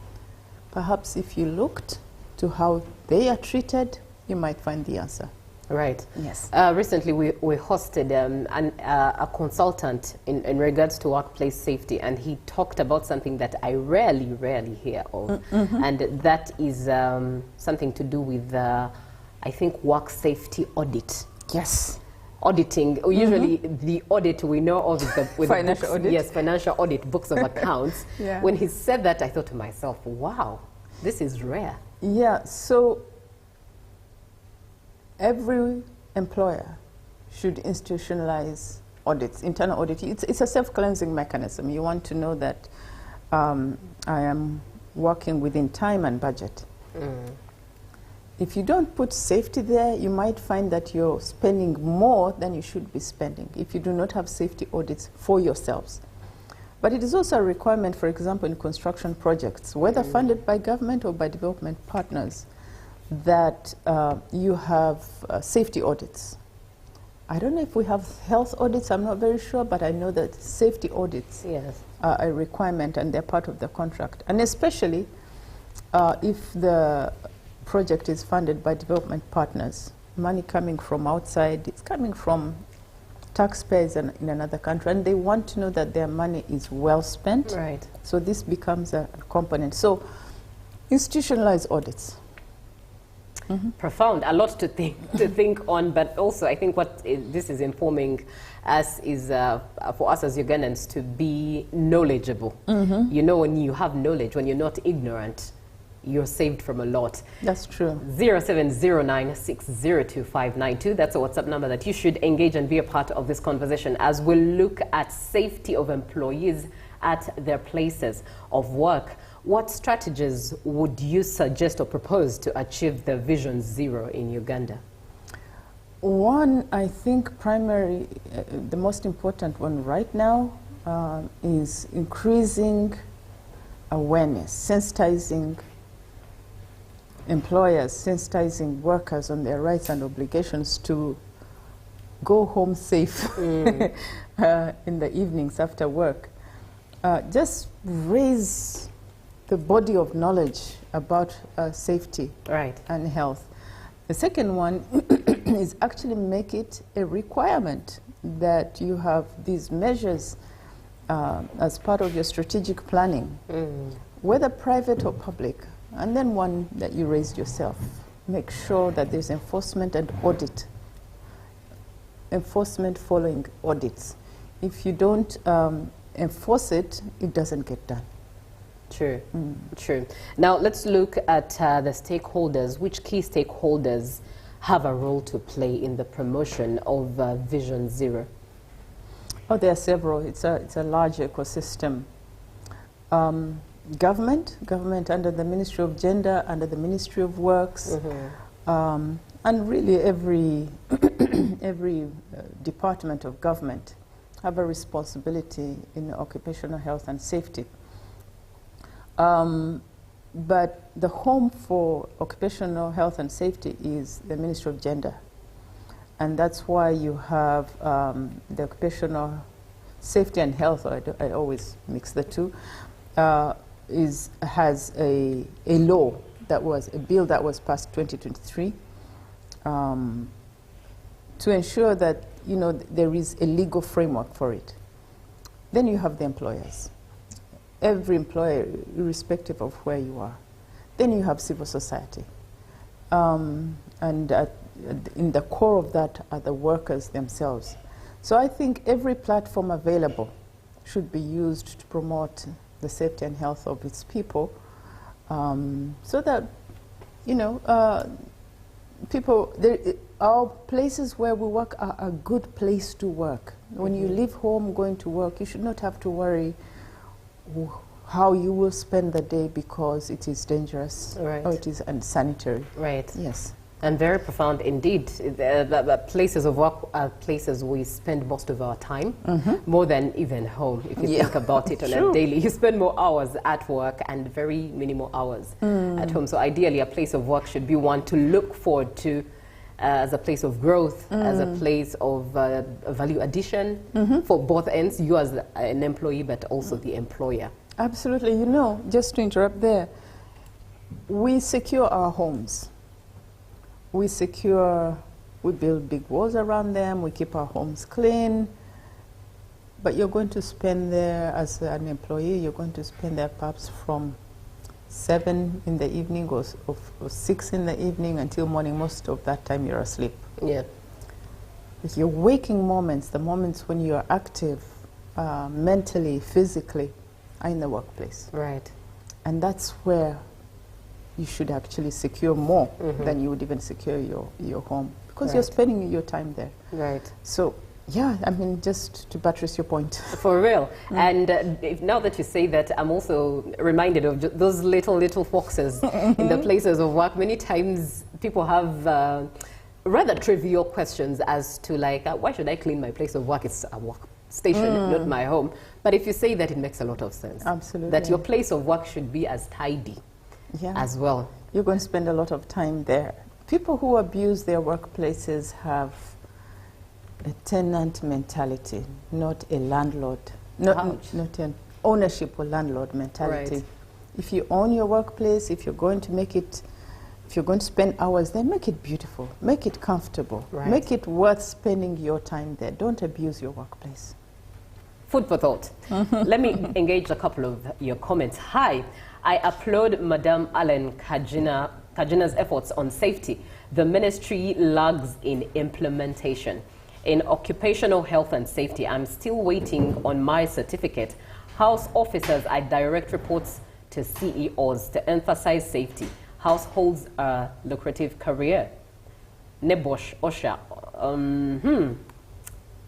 S2: Perhaps if you looked to how they are treated, you might find the answer.
S1: Right.
S2: Yes.
S1: Recently, we hosted a consultant in regards to workplace safety, and he talked about something that I rarely hear of, and that is something to do with, I think, work safety audit.
S2: Yes.
S1: Auditing. Usually, the audit we know of is with
S2: financial
S1: books,
S2: audit.
S1: Yes, financial audit, books of accounts.
S2: Yeah.
S1: When he said that, I thought to myself, wow, this is rare.
S2: Yeah. So every employer should institutionalize audits, internal audit. It's a self-cleansing mechanism. You want to know that I am working within time and budget. If you don't put safety there, you might find that you're spending more than you should be spending if you do not have safety audits for yourselves. But it is also a requirement, for example, in construction projects, whether funded by government or by development partners, that you have safety audits. I don't know if we have health audits, I'm not very sure, but I know that safety audits are a requirement and they're part of the contract. And especially if the project is funded by development partners, money coming from outside, it's coming from taxpayers in another country, and they want to know that their money is well spent.
S1: Right.
S2: So this becomes a component. So institutionalized audits.
S1: Profound, a lot to think on, but also I think what this is informing us is for us as Ugandans to be knowledgeable. You know, when you have knowledge, when you're not ignorant, you're saved from a lot.
S2: That's true.
S1: 0709602592. That's a WhatsApp number that you should engage and be a part of this conversation as we look at safety of employees at their places of work. What strategies would you suggest or propose to achieve the Vision Zero in Uganda?
S2: One, I think primary, the most important one right now is increasing awareness, sensitizing employers, sensitizing workers on their rights and obligations to go home safe in the evenings after work. Just raise the body of knowledge about safety and health. The second one is actually make it a requirement that you have these measures as part of your strategic planning, whether private or public. And then one that you raised yourself. Make sure that there's enforcement and audit. Enforcement following audits. If you don't enforce it, it doesn't get done.
S1: True, true. Now let's look at the stakeholders. Which key stakeholders have a role to play in the promotion of Vision Zero?
S2: Oh, there are several. It's a large ecosystem. Government under the Ministry of Gender, under the Ministry of Works, and really every department of government have a responsibility in occupational health and safety. But the home for occupational health and safety is the Ministry of Gender. And that's why you have the occupational safety and health, I always mix the two, has a law that was, a bill that was passed 2023 to ensure that, you know, there is a legal framework for it. Then you have the employers. Every employer, irrespective of where you are. Then you have civil society. And in the core of that are the workers themselves. So I think every platform available should be used to promote the safety and health of its people, so that, you know, our places where we work are a good place to work. When you leave home going to work, you should not have to worry how you will spend the day because it is dangerous or it is unsanitary.
S1: Right.
S2: Yes.
S1: And very profound indeed. The places of work are places we spend most of our time, more than even home, if you think about it on a daily. You spend more hours at work and very minimal hours at home. So ideally, a place of work should be one to look forward to as a place of growth, as a place of value addition for both ends, you as an employee, but also the employer.
S2: Absolutely. You know, just to interrupt there, we secure our homes. We build big walls around them, we keep our homes clean, but you're going to spend there, as an employee, you're going to spend there perhaps from 7 in the evening or 6 in the evening until morning. Most of that time you're asleep.
S1: Yeah.
S2: But your waking moments, the moments when you're active, mentally, physically, are in the workplace.
S1: Right.
S2: And that's where you should actually secure more than you would even secure your home, because you're spending your time there.
S1: Right.
S2: So Yeah, I mean, just to buttress your point.
S1: For real. And now that you say that, I'm also reminded of those little foxes in the places of work. Many times people have rather trivial questions as to like, why should I clean my place of work? It's a work station, not my home. But if you say that, it makes a lot of sense.
S2: Absolutely.
S1: That your place of work should be as tidy as well.
S2: You're going to spend a lot of time there. People who abuse their workplaces have a tenant mentality, not a landlord, not an ownership or landlord mentality.
S1: Right.
S2: If you own your workplace, if you're going to make it, if you're going to spend hours there, make it beautiful, make it comfortable, make it worth spending your time there. Don't abuse your workplace.
S1: Food for thought. Let me engage a couple of your comments. Hi, I applaud Madam Allen Kajina's efforts on safety. The ministry lags in implementation. In occupational health and safety, I'm still waiting on my certificate. House officers, I direct reports to CEOs to emphasize safety. Households a lucrative career. Nebosh Osha.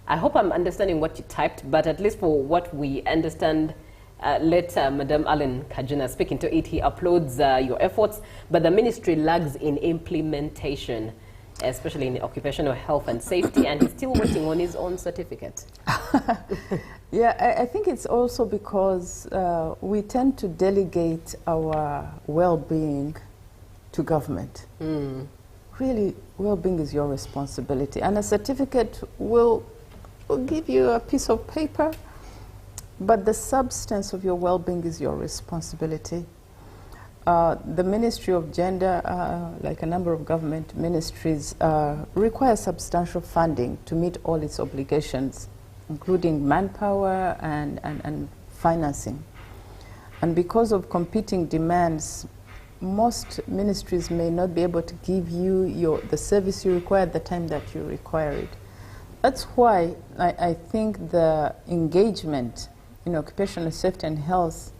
S1: I hope I'm understanding what you typed, but at least for what we understand, let Madam Allen Kajina speak into it. He applauds your efforts, but the ministry lags in implementation, especially in occupational health and safety, and he's still waiting on his own certificate.
S2: Yeah, I think it's also because we tend to delegate our well-being to government. Really, well-being is your responsibility, and a certificate will give you a piece of paper, but the substance of your well-being is your responsibility. The Ministry of Gender, like a number of government ministries, require substantial funding to meet all its obligations, including manpower and financing. And because of competing demands, most ministries may not be able to give you the service you require at the time that you require it. That's why I think the engagement in occupational safety and health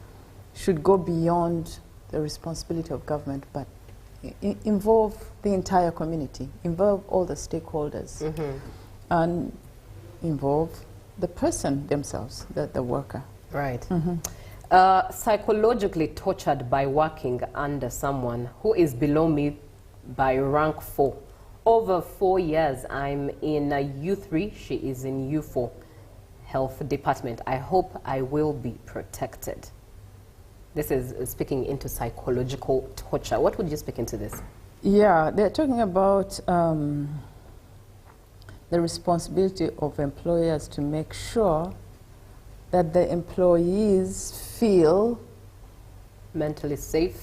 S2: should go beyond the responsibility of government, but involve the entire community, involve all the stakeholders, and involve the person themselves, the worker.
S1: Right. Psychologically tortured by working under someone who is below me by rank 4. Over 4 years, I'm in U3, she is in U4. Health department. I hope I will be protected. This is speaking into psychological torture. What would you speak into this?
S2: Yeah, they're talking about the responsibility of employers to make sure that the employees feel
S1: mentally safe,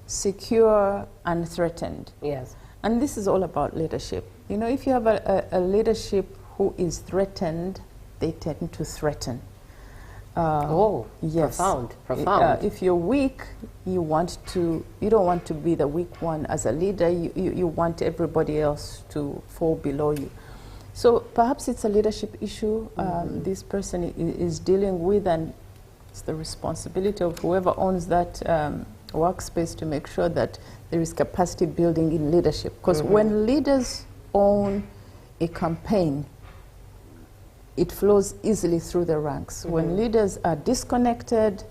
S2: secure, and threatened.
S1: Yes.
S2: And this is all about leadership. You know, if you have a leadership who is threatened, they tend to threaten. Yes.
S1: Profound.
S2: If you're weak, you don't want to be the weak one as a leader. You want everybody else to fall below you. So perhaps it's a leadership issue this person is dealing with, and it's the responsibility of whoever owns that workspace to make sure that there is capacity building in leadership. Because when leaders own a campaign, it flows easily through the ranks. When leaders are disconnected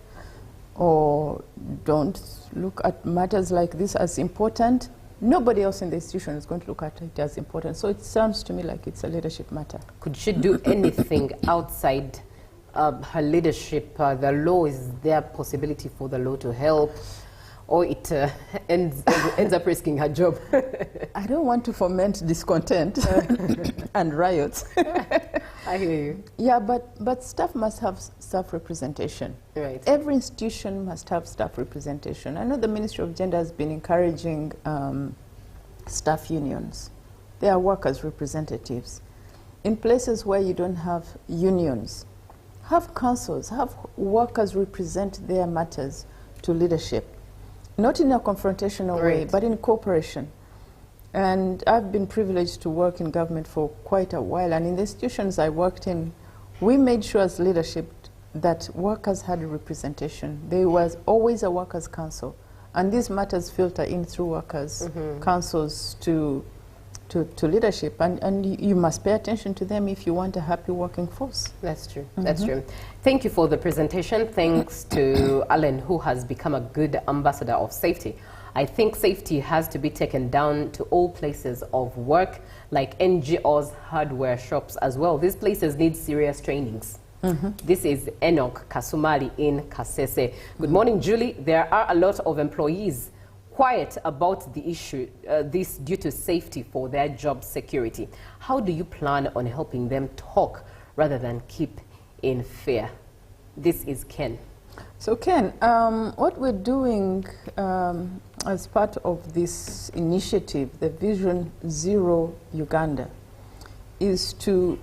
S2: or don't look at matters like this as important, nobody else in the institution is going to look at it as important. So it sounds to me like it's a leadership matter.
S1: Could she do anything outside her leadership? The law, is there possibility for the law to help? Or it ends up risking her job?
S2: I don't want to foment discontent and riots.
S1: I hear you.
S2: Yeah, but staff must have staff representation.
S1: Right.
S2: Every institution must have staff representation. I know the Ministry of Gender has been encouraging staff unions. They are workers' representatives. In places where you don't have unions, have councils, have workers represent their matters to leadership. Not in a confrontational way, but in cooperation. And I've been privileged to work in government for quite a while, and in the institutions I worked in, we made sure as leadership that workers had representation. There was always a workers' council, and these matters filter in through workers' councils to to leadership, and you must pay attention to them if you want a happy working force.
S1: That's true. That's true. Thank you for the presentation. Thanks to Alan, who has become a good ambassador of safety. I think safety has to be taken down to all places of work, like NGOs, hardware shops as well. These places need serious trainings. This is Enoch Kasumali in Kasese. Good morning, Julie. There are a lot of employees quiet about the issue, this due to safety for their job security. How do you plan on helping them talk rather than keep in fear? This is Ken.
S2: So Ken, what we're doing as part of this initiative, the Vision Zero Uganda, is to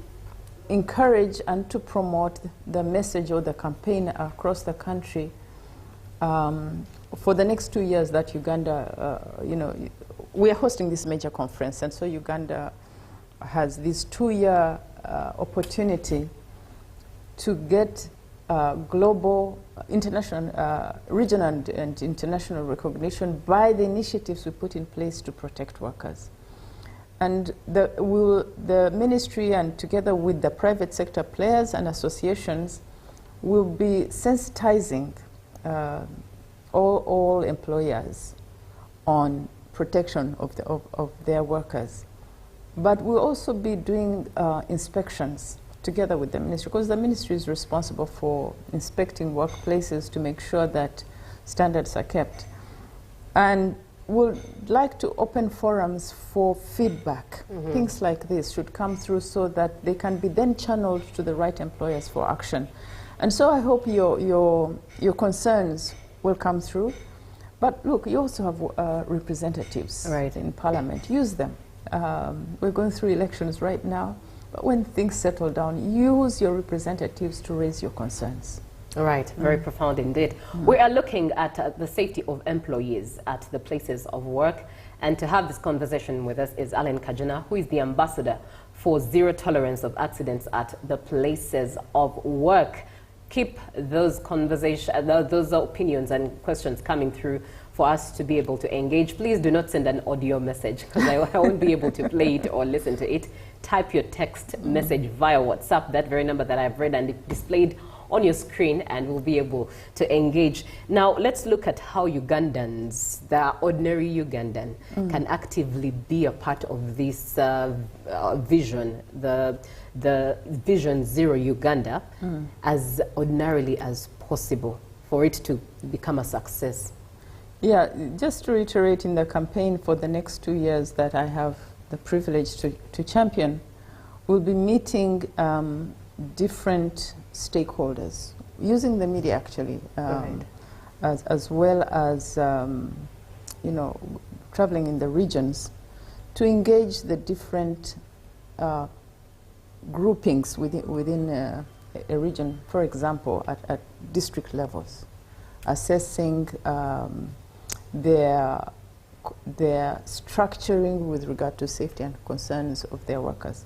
S2: encourage and to promote the message or the campaign across the country for the next 2 years that Uganda, we are hosting this major conference, and so Uganda has this 2-year opportunity to get global, international, regional and international recognition by the initiatives we put in place to protect workers. And the ministry, and together with the private sector players and associations, will be sensitizing all employers on protection of their workers. But we'll also be doing inspections together with the ministry, because the ministry is responsible for inspecting workplaces to make sure that standards are kept. And we'd like to open forums for feedback. Things like this should come through so that they can be then channeled to the right employers for action. And so I hope your concerns will come through. But look, you also have representatives in Parliament. Use them. We're going through elections right now. But when things settle down, use your representatives to raise your concerns.
S1: All right, very profound indeed. We are looking at the safety of employees at the places of work. And to have this conversation with us is Alan Kajuna, who is the ambassador for zero tolerance of accidents at the places of work. Keep those those opinions and questions coming through for us to be able to engage. Please do not send an audio message, because I won't be able to play it or listen to it. Type your text message via WhatsApp, that very number that I've read and it displayed on your screen, and we'll be able to engage. Now, let's look at how Ugandans, the ordinary Ugandan, can actively be a part of this vision, the Vision Zero Uganda, as ordinarily as possible for it to become a success.
S2: Yeah, just to reiterate, in the campaign for the next 2 years that I have the privilege to champion, we'll be meeting different stakeholders, using the media actually, as well as traveling in the regions to engage the different groupings within a region, for example, at district levels, assessing their structuring with regard to safety and concerns of their workers.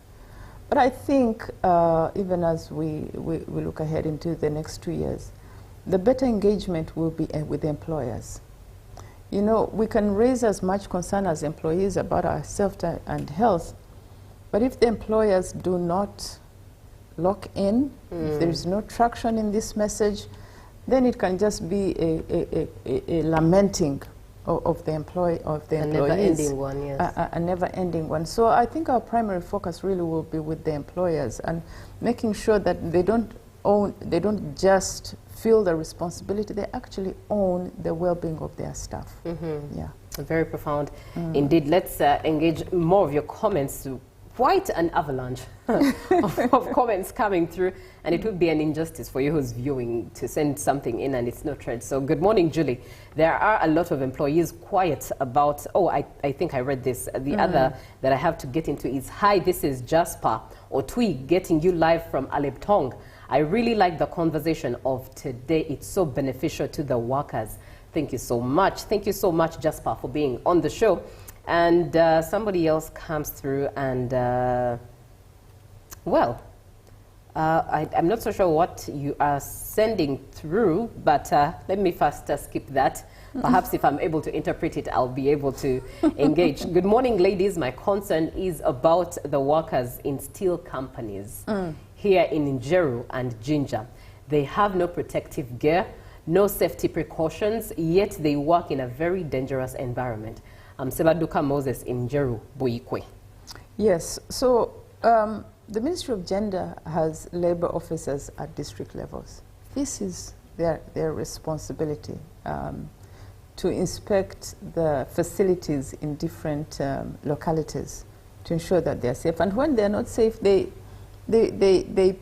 S2: But I think even as we look ahead into the next 2 years, the better engagement will be with the employers. You know, we can raise as much concern as employees about our safety and health, but if the employers do not lock in, if there is no traction in this message, then it can just be a lamenting of the employees. A
S1: never-ending one, yes.
S2: A never-ending one. So I think our primary focus really will be with the employers and making sure that they don't just feel the responsibility, they actually own the well-being of their staff. Yeah.
S1: Very profound indeed. Let's engage more of your comments. Quite an avalanche of comments coming through, and it would be an injustice for you who's viewing to send something in and it's not read. So good morning, Julie. There are a lot of employees quiet about, I think I read this. The other that I have to get into is, hi, this is Jasper or Twi getting you live from Alebtong. I really like the conversation of today. It's so beneficial to the workers. Thank you so much. Thank you so much, Jasper, for being on the show. And somebody else comes through and, I'm not so sure what you are sending through, but let me first skip that. Perhaps if I'm able to interpret it, I'll be able to engage. Good morning, ladies. My concern is about the workers in steel companies here in Njeru and Jinja. They have no protective gear, no safety precautions, yet they work in a very dangerous environment. I'm Sebaduka Moses in Njeru, Buikwe.
S2: Yes, so the Ministry of Gender has labor officers at district levels. This is their responsibility to inspect the facilities in different localities to ensure that they're safe. And when they're not safe, they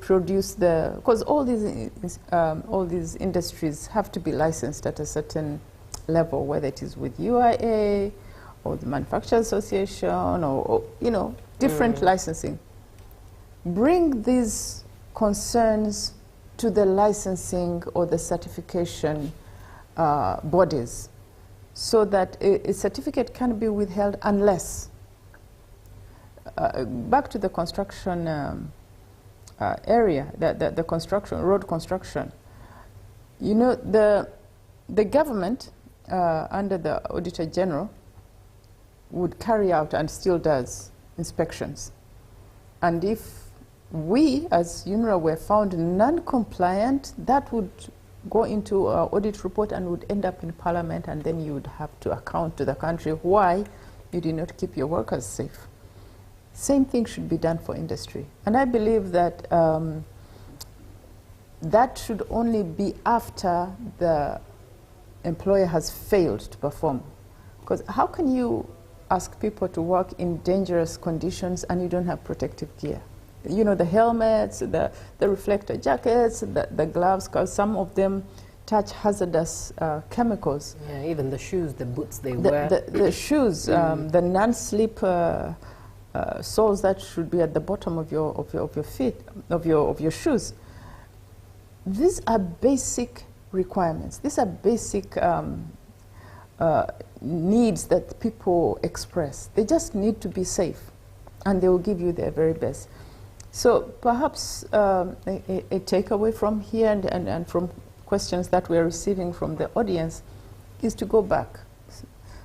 S2: produce because all these industries have to be licensed at a certain level, whether it is with UIA or the Manufacturers Association or different licensing. Bring these concerns to the licensing or the certification bodies so that a certificate can be withheld unless, back to the construction area, the construction, road construction, the government under the Auditor General would carry out and still does inspections. And if we as UNRWA were found non-compliant, that would go into our audit report and would end up in Parliament, and then you would have to account to the country why you did not keep your workers safe. Same thing should be done for industry. And I believe that that should only be after the employer has failed to perform. Because how can you ask people to work in dangerous conditions and you don't have protective gear? The helmets, the reflector jackets, the gloves, because some of them touch hazardous chemicals.
S1: Yeah, even the shoes, the boots they wear.
S2: The shoes, the non-slip soles that should be at the bottom of your feet, of your shoes. These are basic requirements. These are basic needs that people express. They just need to be safe, and they will give you their very best. So perhaps a takeaway from here and from questions that we're receiving from the audience is to go back.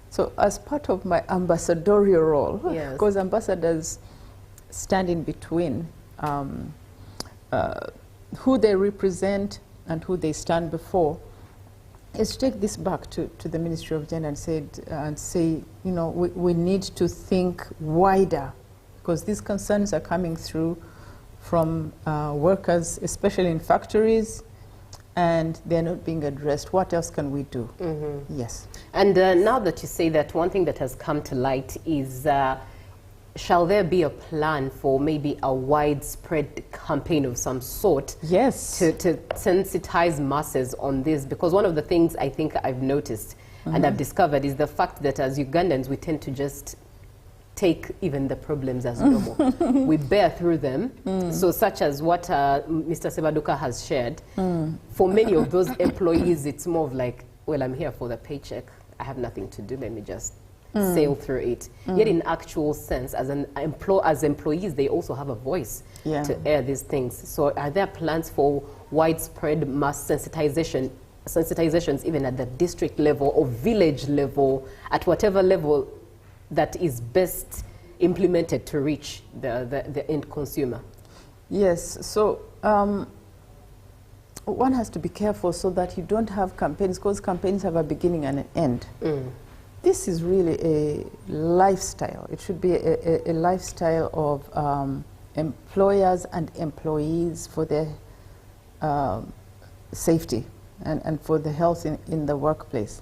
S2: So as part of my ambassadorial role, because ambassadors stand in between who they represent and who they stand before, is to take this back to the Ministry of Gender and say, we need to think wider, because these concerns are coming through from workers, especially in factories, and they're not being addressed. What else can we do? Yes.
S1: And now that you say that, one thing that has come to light is, shall there be a plan for maybe a widespread campaign of some sort?
S2: Yes.
S1: To sensitize masses on this? Because one of the things I think I've noticed and I've discovered is the fact that as Ugandans, we tend to just take even the problems as normal. We bear through them. So such as what Mr. Sebaduka has shared, for many of those employees, it's more of like, well, I'm here for the paycheck. I have nothing to do. Let me just sail through it. Yet in actual sense, as employees, they also have a voice to air these things. So are there plans for widespread mass sensitizations even at the district level or village level, at whatever level that is best implemented to reach the end consumer?
S2: Yes, so one has to be careful so that you don't have campaigns, because campaigns have a beginning and an end. This is really a lifestyle. It should be a lifestyle of employers and employees for their safety and for the health in the workplace.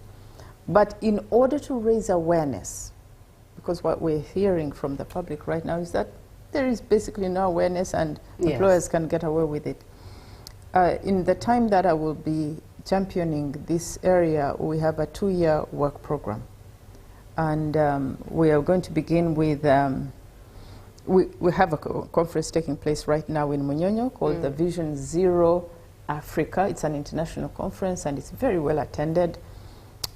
S2: But in order to raise awareness, because what we're hearing from the public right now is that there is basically no awareness and employers can get away with it. In the time that I will be championing this area, we have a 2-year work program. And we are going to begin with, we have a conference taking place right now in Munyonyo called the Vision Zero Africa. It's an international conference and it's very well attended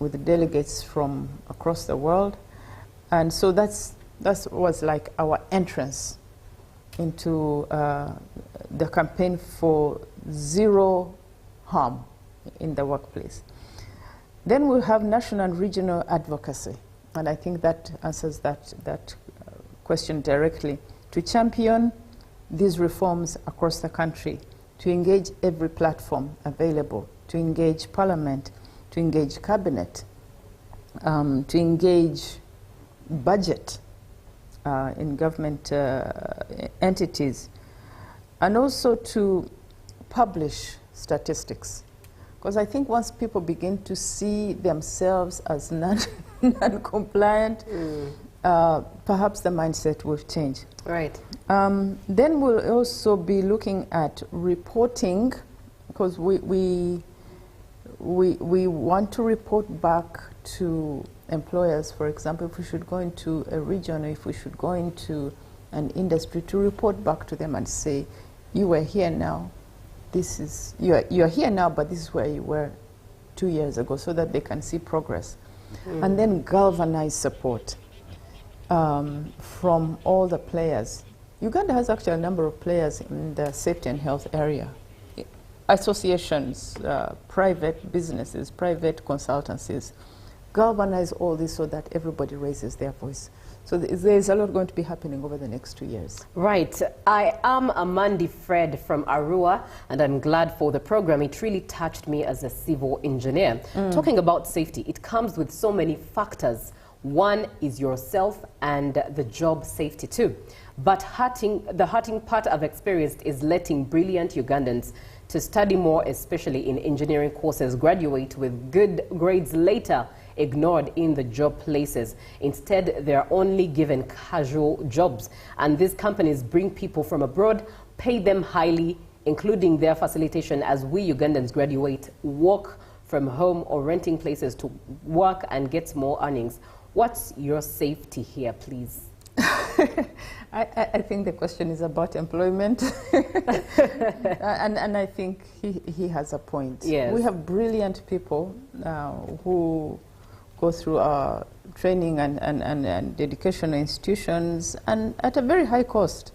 S2: with delegates from across the world. And so that was like our entrance into the campaign for zero harm in the workplace. Then we'll have national and regional advocacy, and I think that answers that question directly. To champion these reforms across the country, to engage every platform available, to engage Parliament, to engage Cabinet, to engage budget in government entities, and also to publish statistics. Because I think once people begin to see themselves as non-compliant, perhaps the mindset will change.
S1: Right.
S2: Then we'll also be looking at reporting, because we want to report back to employers, for example, if we should go into a region or if we should go into an industry, to report back to them and say, you were here now, this is, you're here now, but this is where you were 2 years ago, so that they can see progress. And then galvanize support from all the players. Uganda has actually a number of players in the safety and health area. Associations, private businesses, private consultancies. Galvanize all this so that everybody raises their voice. So there's a lot going to be happening over the next 2 years.
S1: Right. I am Amandi Fred from Arua, and I'm glad for the program. It really touched me as a civil engineer. Talking about safety, it comes with so many factors. One is yourself and the job safety too. But the hurting part I've experienced is letting brilliant Ugandans to study more, especially in engineering courses, graduate with good grades later, ignored in the job places. Instead, they're only given casual jobs. And these companies bring people from abroad, pay them highly, including their facilitation as we Ugandans graduate, work from home or renting places to work and get more earnings. What's your safety here, please?
S2: I think the question is about employment. and I think he has a point.
S1: Yes.
S2: We have brilliant people who go through our training and educational institutions, and at a very high cost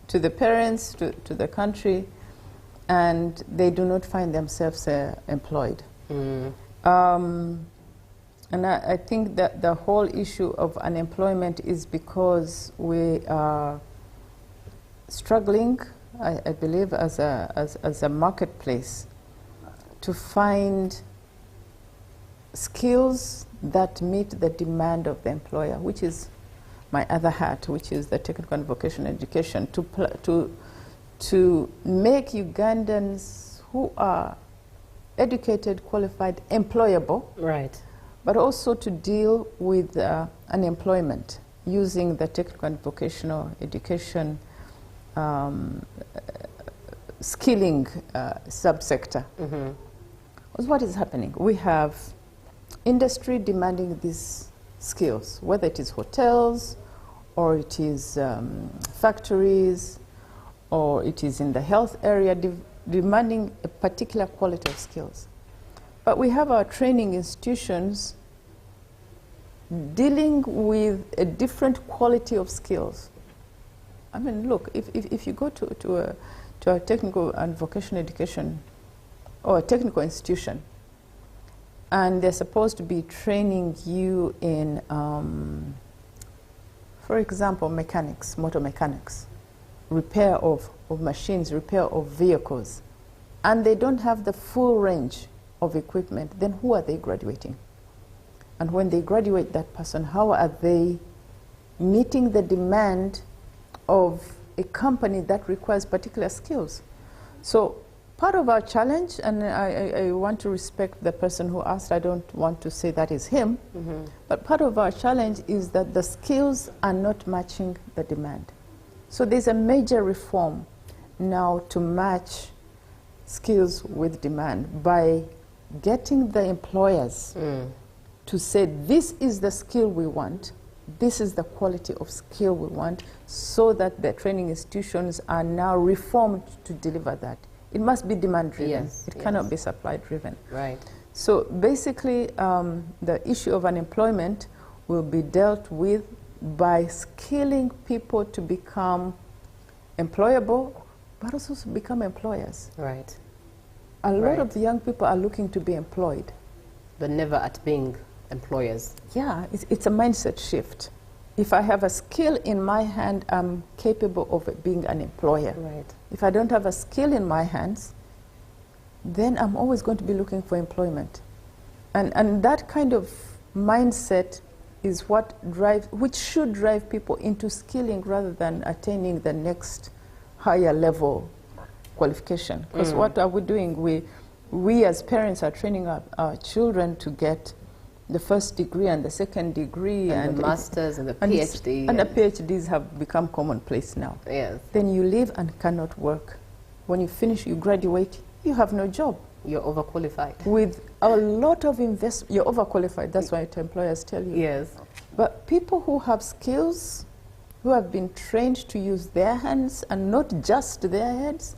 S2: to the parents, to the country, and they do not find themselves employed. And I think that the whole issue of unemployment is because we are struggling, I believe, as a marketplace to find skills that meet the demand of the employer, which is my other hat, which is the technical and vocational education, to make Ugandans who are educated, qualified, employable.
S1: Right.
S2: But also to deal with unemployment using the technical and vocational education skilling subsector. Because what is happening? We have industry demanding these skills, whether it is hotels or it is factories or it is in the health area, demanding a particular quality of skills. But we have our training institutions dealing with a different quality of skills. I mean, look, if you go to a technical and vocational education or a technical institution, and they're supposed to be training you in, for example, mechanics, motor mechanics, repair of machines, repair of vehicles, and they don't have the full range of equipment, then who are they graduating? And when they graduate that person, how are they meeting the demand of a company that requires particular skills? So part of our challenge, and I want to respect the person who asked, I don't want to say that is him, but part of our challenge is that the skills are not matching the demand. So there's a major reform now to match skills with demand by getting the employers to say, this is the skill we want, this is the quality of skill we want, so that the training institutions are now reformed to deliver that. It must be demand-driven.
S1: Yes,
S2: it cannot be supply-driven.
S1: Right.
S2: So basically, the issue of unemployment will be dealt with by skilling people to become employable, but also to become employers.
S1: Right.
S2: A lot of the young people are looking to be employed.
S1: but never at being employers.
S2: Yeah, it's a mindset shift. If I have a skill in my hand, I'm capable of being an employer.
S1: Right.
S2: If I don't have a skill in my hands, then I'm always going to be looking for employment. And that kind of mindset is which should drive people into skilling rather than attaining the next higher level qualification. Because what are we doing? We as parents are training our children to get the first degree and the second degree
S1: and the masters and the PhD.
S2: And the PhDs have become commonplace now.
S1: Yes.
S2: Then you live and cannot work. When you finish, you graduate, you have no job.
S1: You're overqualified.
S2: With a lot of investment, you're overqualified. That's why employers tell you.
S1: Yes.
S2: But people who have skills, who have been trained to use their hands and not just their heads,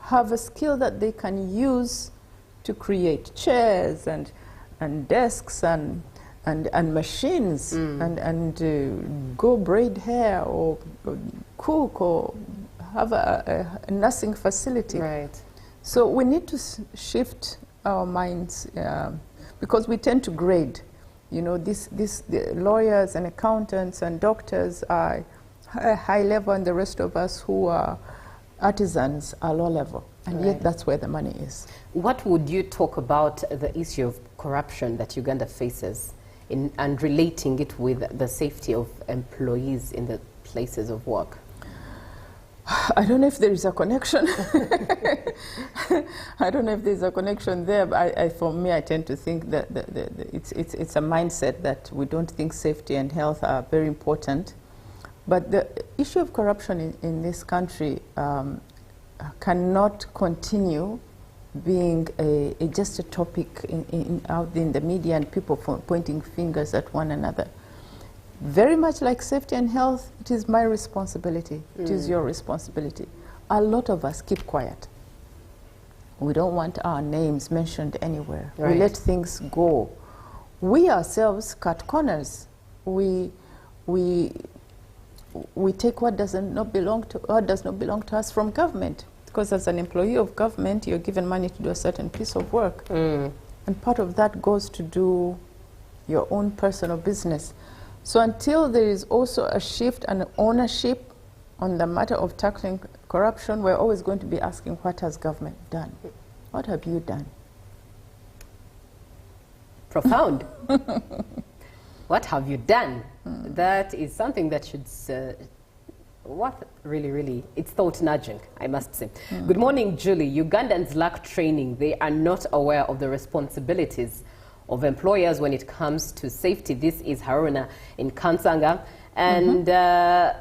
S2: have a skill that they can use to create chairs and desks and machines and go braid hair or cook or have a nursing facility.
S1: Right.
S2: So we need to shift our minds because we tend to grade. You know, the lawyers and accountants and doctors are high level, and the rest of us who are artisans are low level. And yet that's where the money is.
S1: What would you talk about the issue of corruption that Uganda faces and relating it with the safety of employees in the places of work?
S2: I don't know if there is a connection. I don't know if there's a connection there, but for me, I tend to think that it's a mindset that we don't think safety and health are very important. But the issue of corruption in this country cannot continue being just a topic out in the media and people pointing fingers at one another. Very much like safety and health, it is my responsibility. It is your responsibility. A lot of us keep quiet. We don't want our names mentioned anywhere.
S1: Right.
S2: We let things go. We ourselves cut corners. We take what does not belong to us from government. Because as an employee of government, you're given money to do a certain piece of work. And part of that goes to do your own personal business. So until there is also a shift and ownership on the matter of tackling corruption, we're always going to be asking, what has government done? What have you done?
S1: Profound. What have you done? That is something that should, really, it's thought nudging, I must say. Good morning, Julie. Ugandans lack training. They are not aware of the responsibilities of employers when it comes to safety. This is Haruna in Kansanga. And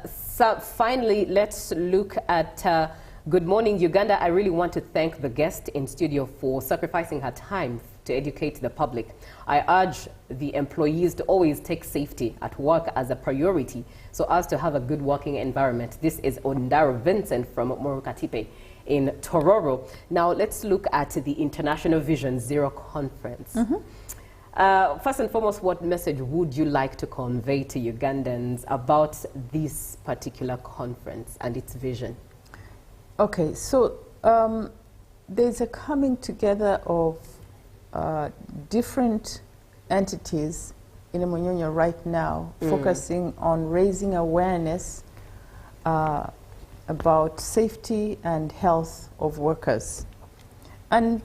S1: so finally, let's look at Good Morning Uganda. I really want to thank the guest in studio for sacrificing her time to educate the public. I urge the employees to always take safety at work as a priority so as to have a good working environment. This is Ondaro Vincent from Morukatipe in Tororo. Now let's look at the International Vision Zero Conference. First and foremost, what message would you like to convey to Ugandans about this particular conference and its vision?
S2: Okay, so there's a coming together of different entities in Munyonyo right now, focusing on raising awareness about safety and health of workers. And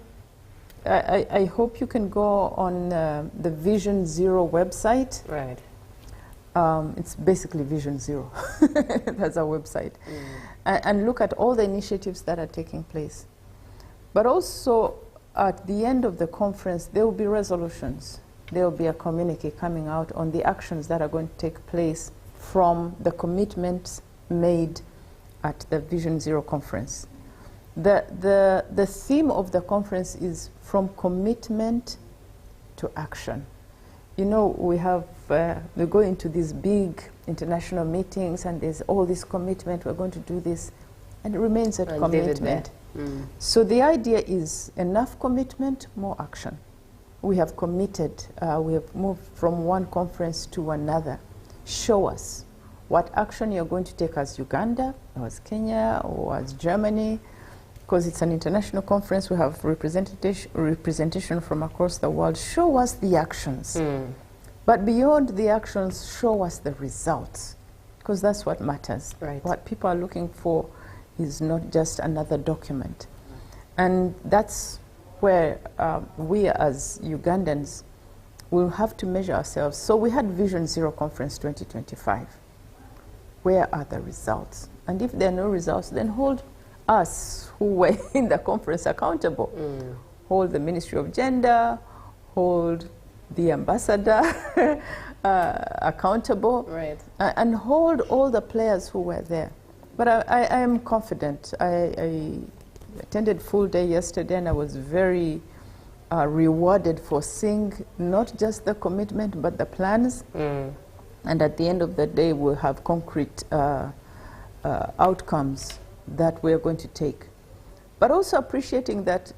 S2: I hope you can go on the Vision Zero website.
S1: Right.
S2: It's basically Vision Zero. That's our website. And look at all the initiatives that are taking place. But also, at the end of the conference, there will be resolutions. There will be a communique coming out on the actions that are going to take place from the commitments made at the Vision Zero conference. The theme of the conference is from commitment to action. You know, we go into these big international meetings and there's all this commitment, we're going to do this, and it remains a commitment. So the idea is enough commitment, more action. We have committed, we have moved from one conference to another. Show us what action you're going to take as Uganda, or as Kenya, or as Germany. because it's an international conference, we have representation from across the world. Show us the actions. But beyond the actions, show us the results, because that's what matters.
S1: Right.
S2: What people are looking for is not just another document. And that's where we as Ugandans will have to measure ourselves. So we had Vision Zero Conference 2025. Where are the results? And if there are no results, then hold us who were in the conference accountable. Hold the Ministry of Gender, hold the ambassador accountable,
S1: right.
S2: And hold all the players who were there. But I am confident. I attended full day yesterday, and I was very rewarded for seeing not just the commitment, but the plans. And at the end of the day, we'll have concrete outcomes that we're going to take. But also appreciating that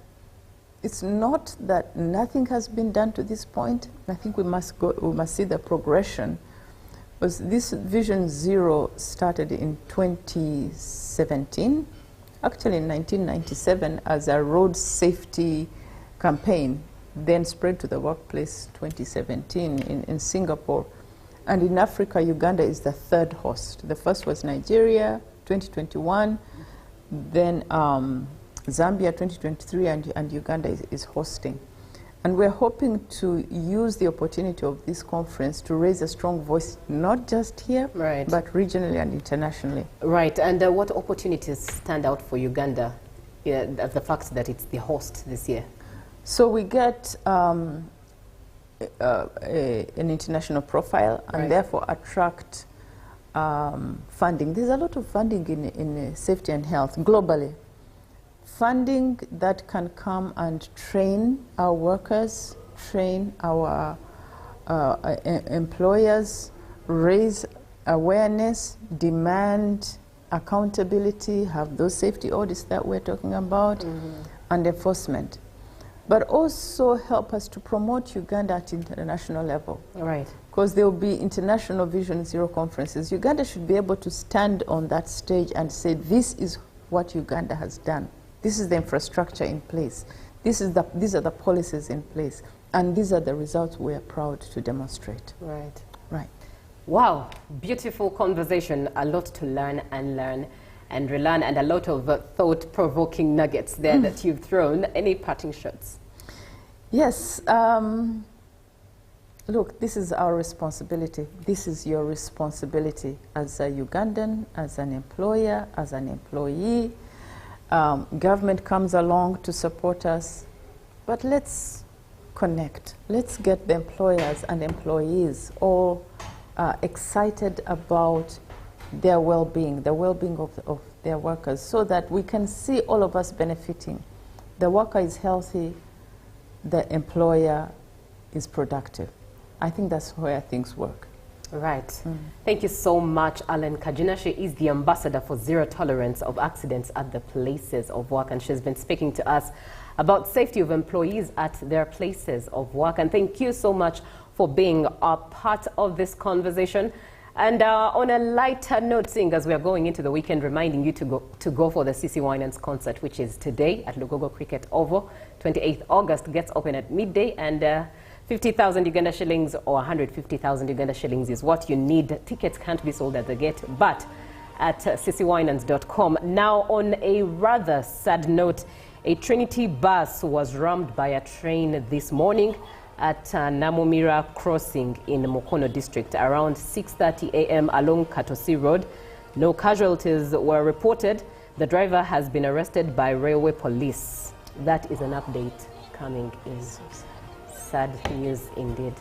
S2: it's not that nothing has been done to this point. I think we must see the progression. Because this Vision Zero started in 2017, actually in 1997, as a road safety campaign, then spread to the workplace 2017 in Singapore. And in Africa, Uganda is the third host. The first was Nigeria, 2021, then Zambia 2023, and Uganda is hosting. And we're hoping to use the opportunity of this conference to raise a strong voice, not just here,
S1: right.
S2: but regionally and internationally.
S1: Right, and what opportunities stand out for Uganda, the fact that it's the host this year?
S2: So we get an international profile, and
S1: right.
S2: therefore attract funding. There's a lot of funding in safety and health globally. Funding that can come and train our workers, train our employers, raise awareness, demand accountability, have those safety audits that we're talking about, and enforcement. But also help us to promote Uganda at international level.
S1: Right.
S2: Because there will be international Vision Zero conferences. Uganda should be able to stand on that stage and say, this is what Uganda has done. This is the infrastructure in place. These are the policies in place. And these are the results we are proud to demonstrate.
S1: Right.
S2: Right.
S1: Wow, beautiful conversation. A lot to learn and relearn, and a lot of thought-provoking nuggets there that you've thrown. Any parting shots?
S2: Yes. Look, this is our responsibility. This is your responsibility as a Ugandan, as an employer, as an employee. Government comes along to support us, but let's connect. Let's get the employers and employees all excited about their well-being, the well-being of their workers, so that we can see all of us benefiting. The worker is healthy, the employer is productive. I think that's where things work.
S1: Right. Thank you so much, Alan Kajina. She is the ambassador for zero tolerance of accidents at the places of work, and she's been speaking to us about safety of employees at their places of work. And thank you so much for being a part of this conversation. And on a lighter note, seeing as we are going into the weekend, reminding you to go for the CC Winans concert, which is today at Lugogo Cricket Oval. 28th August gets open at midday, and 50,000 Uganda shillings or 150,000 Uganda shillings is what you need. Tickets can't be sold at the gate, but at ccwinans.com. Now, on a rather sad note, a Trinity bus was rammed by a train this morning at Namomira Crossing in Mukono district around 6:30 a.m. along Katosi Road. No casualties were reported. The driver has been arrested by railway police. That is an update coming in. Sad news indeed.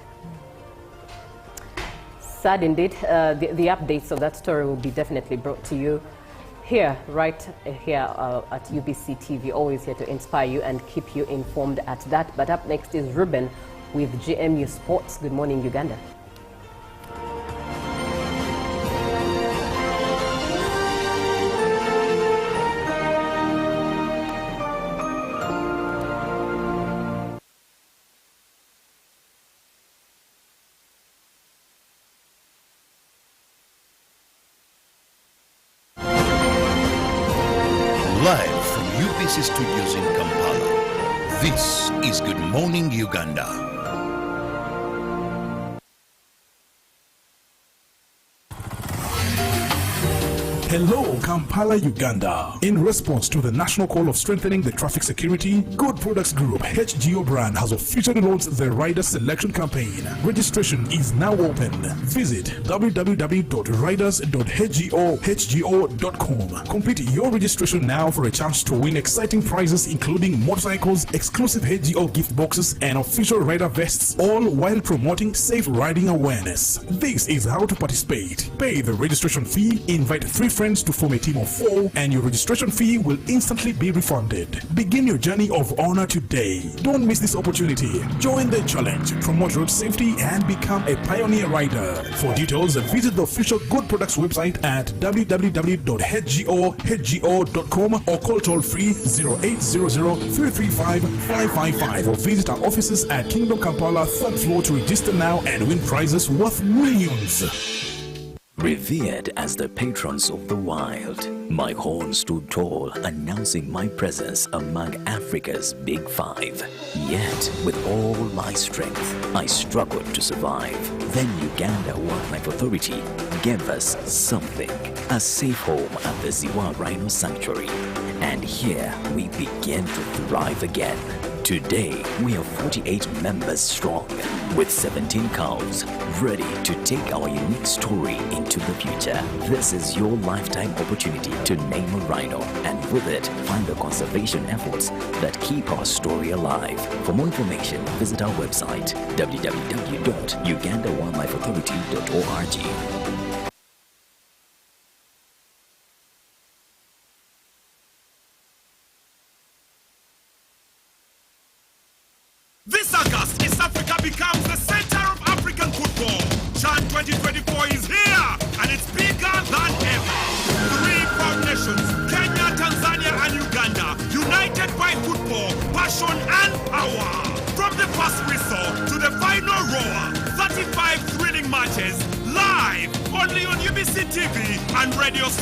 S1: Sad indeed. The updates of that story will be definitely brought to you here, right here at UBC TV. Always here to inspire you and keep you informed at that. But up next is Ruben with GMU Sports. Good morning, Uganda.
S3: Live from UBC UBC Studios in Kampala. This is Good Morning Uganda.
S13: Hello, Kampala, Uganda. In response to the national call of strengthening the traffic security, Good Products Group HGO brand has officially launched the Rider Selection Campaign. Registration is now open. Visit www.riders.hgo.com. Complete your registration now for a chance to win exciting prizes including motorcycles, exclusive HGO gift boxes, and official rider vests, all while promoting safe riding awareness. This is how to participate. Pay the registration fee, invite 3 friends to form a team of 4, and your registration fee will instantly be refunded. Begin your journey of honor today. Don't miss this opportunity. Join the challenge, promote road safety, and become a pioneer rider. For details, visit the official Good Products website at www.hgo.com or call toll-free 0800-335-555 or visit our offices at Kingdom Kampala 3rd floor to register now and win prizes worth millions.
S16: Revered as the patrons of the wild, my horn stood tall, announcing my presence among Africa's Big 5. Yet, with all my strength, I struggled to survive. Then Uganda Wildlife Authority gave us something, a safe home at the Ziwa Rhino Sanctuary. And here we begin to thrive again. Today, we are 48 members strong, with 17 cows, ready to take our unique story into the future. This is your lifetime opportunity to name a rhino, and with it, find the conservation efforts that keep our story alive. For more information, visit our website, www.ugandawildlifeauthority.org.
S17: This August, East Africa becomes the center of African football. CHAN 2024 is here, and it's bigger than ever. 3 proud nations, Kenya, Tanzania, and Uganda, united by football, passion, and power. From the first whistle to the final roar, 35 thrilling matches, live, only on UBC TV and radio stations.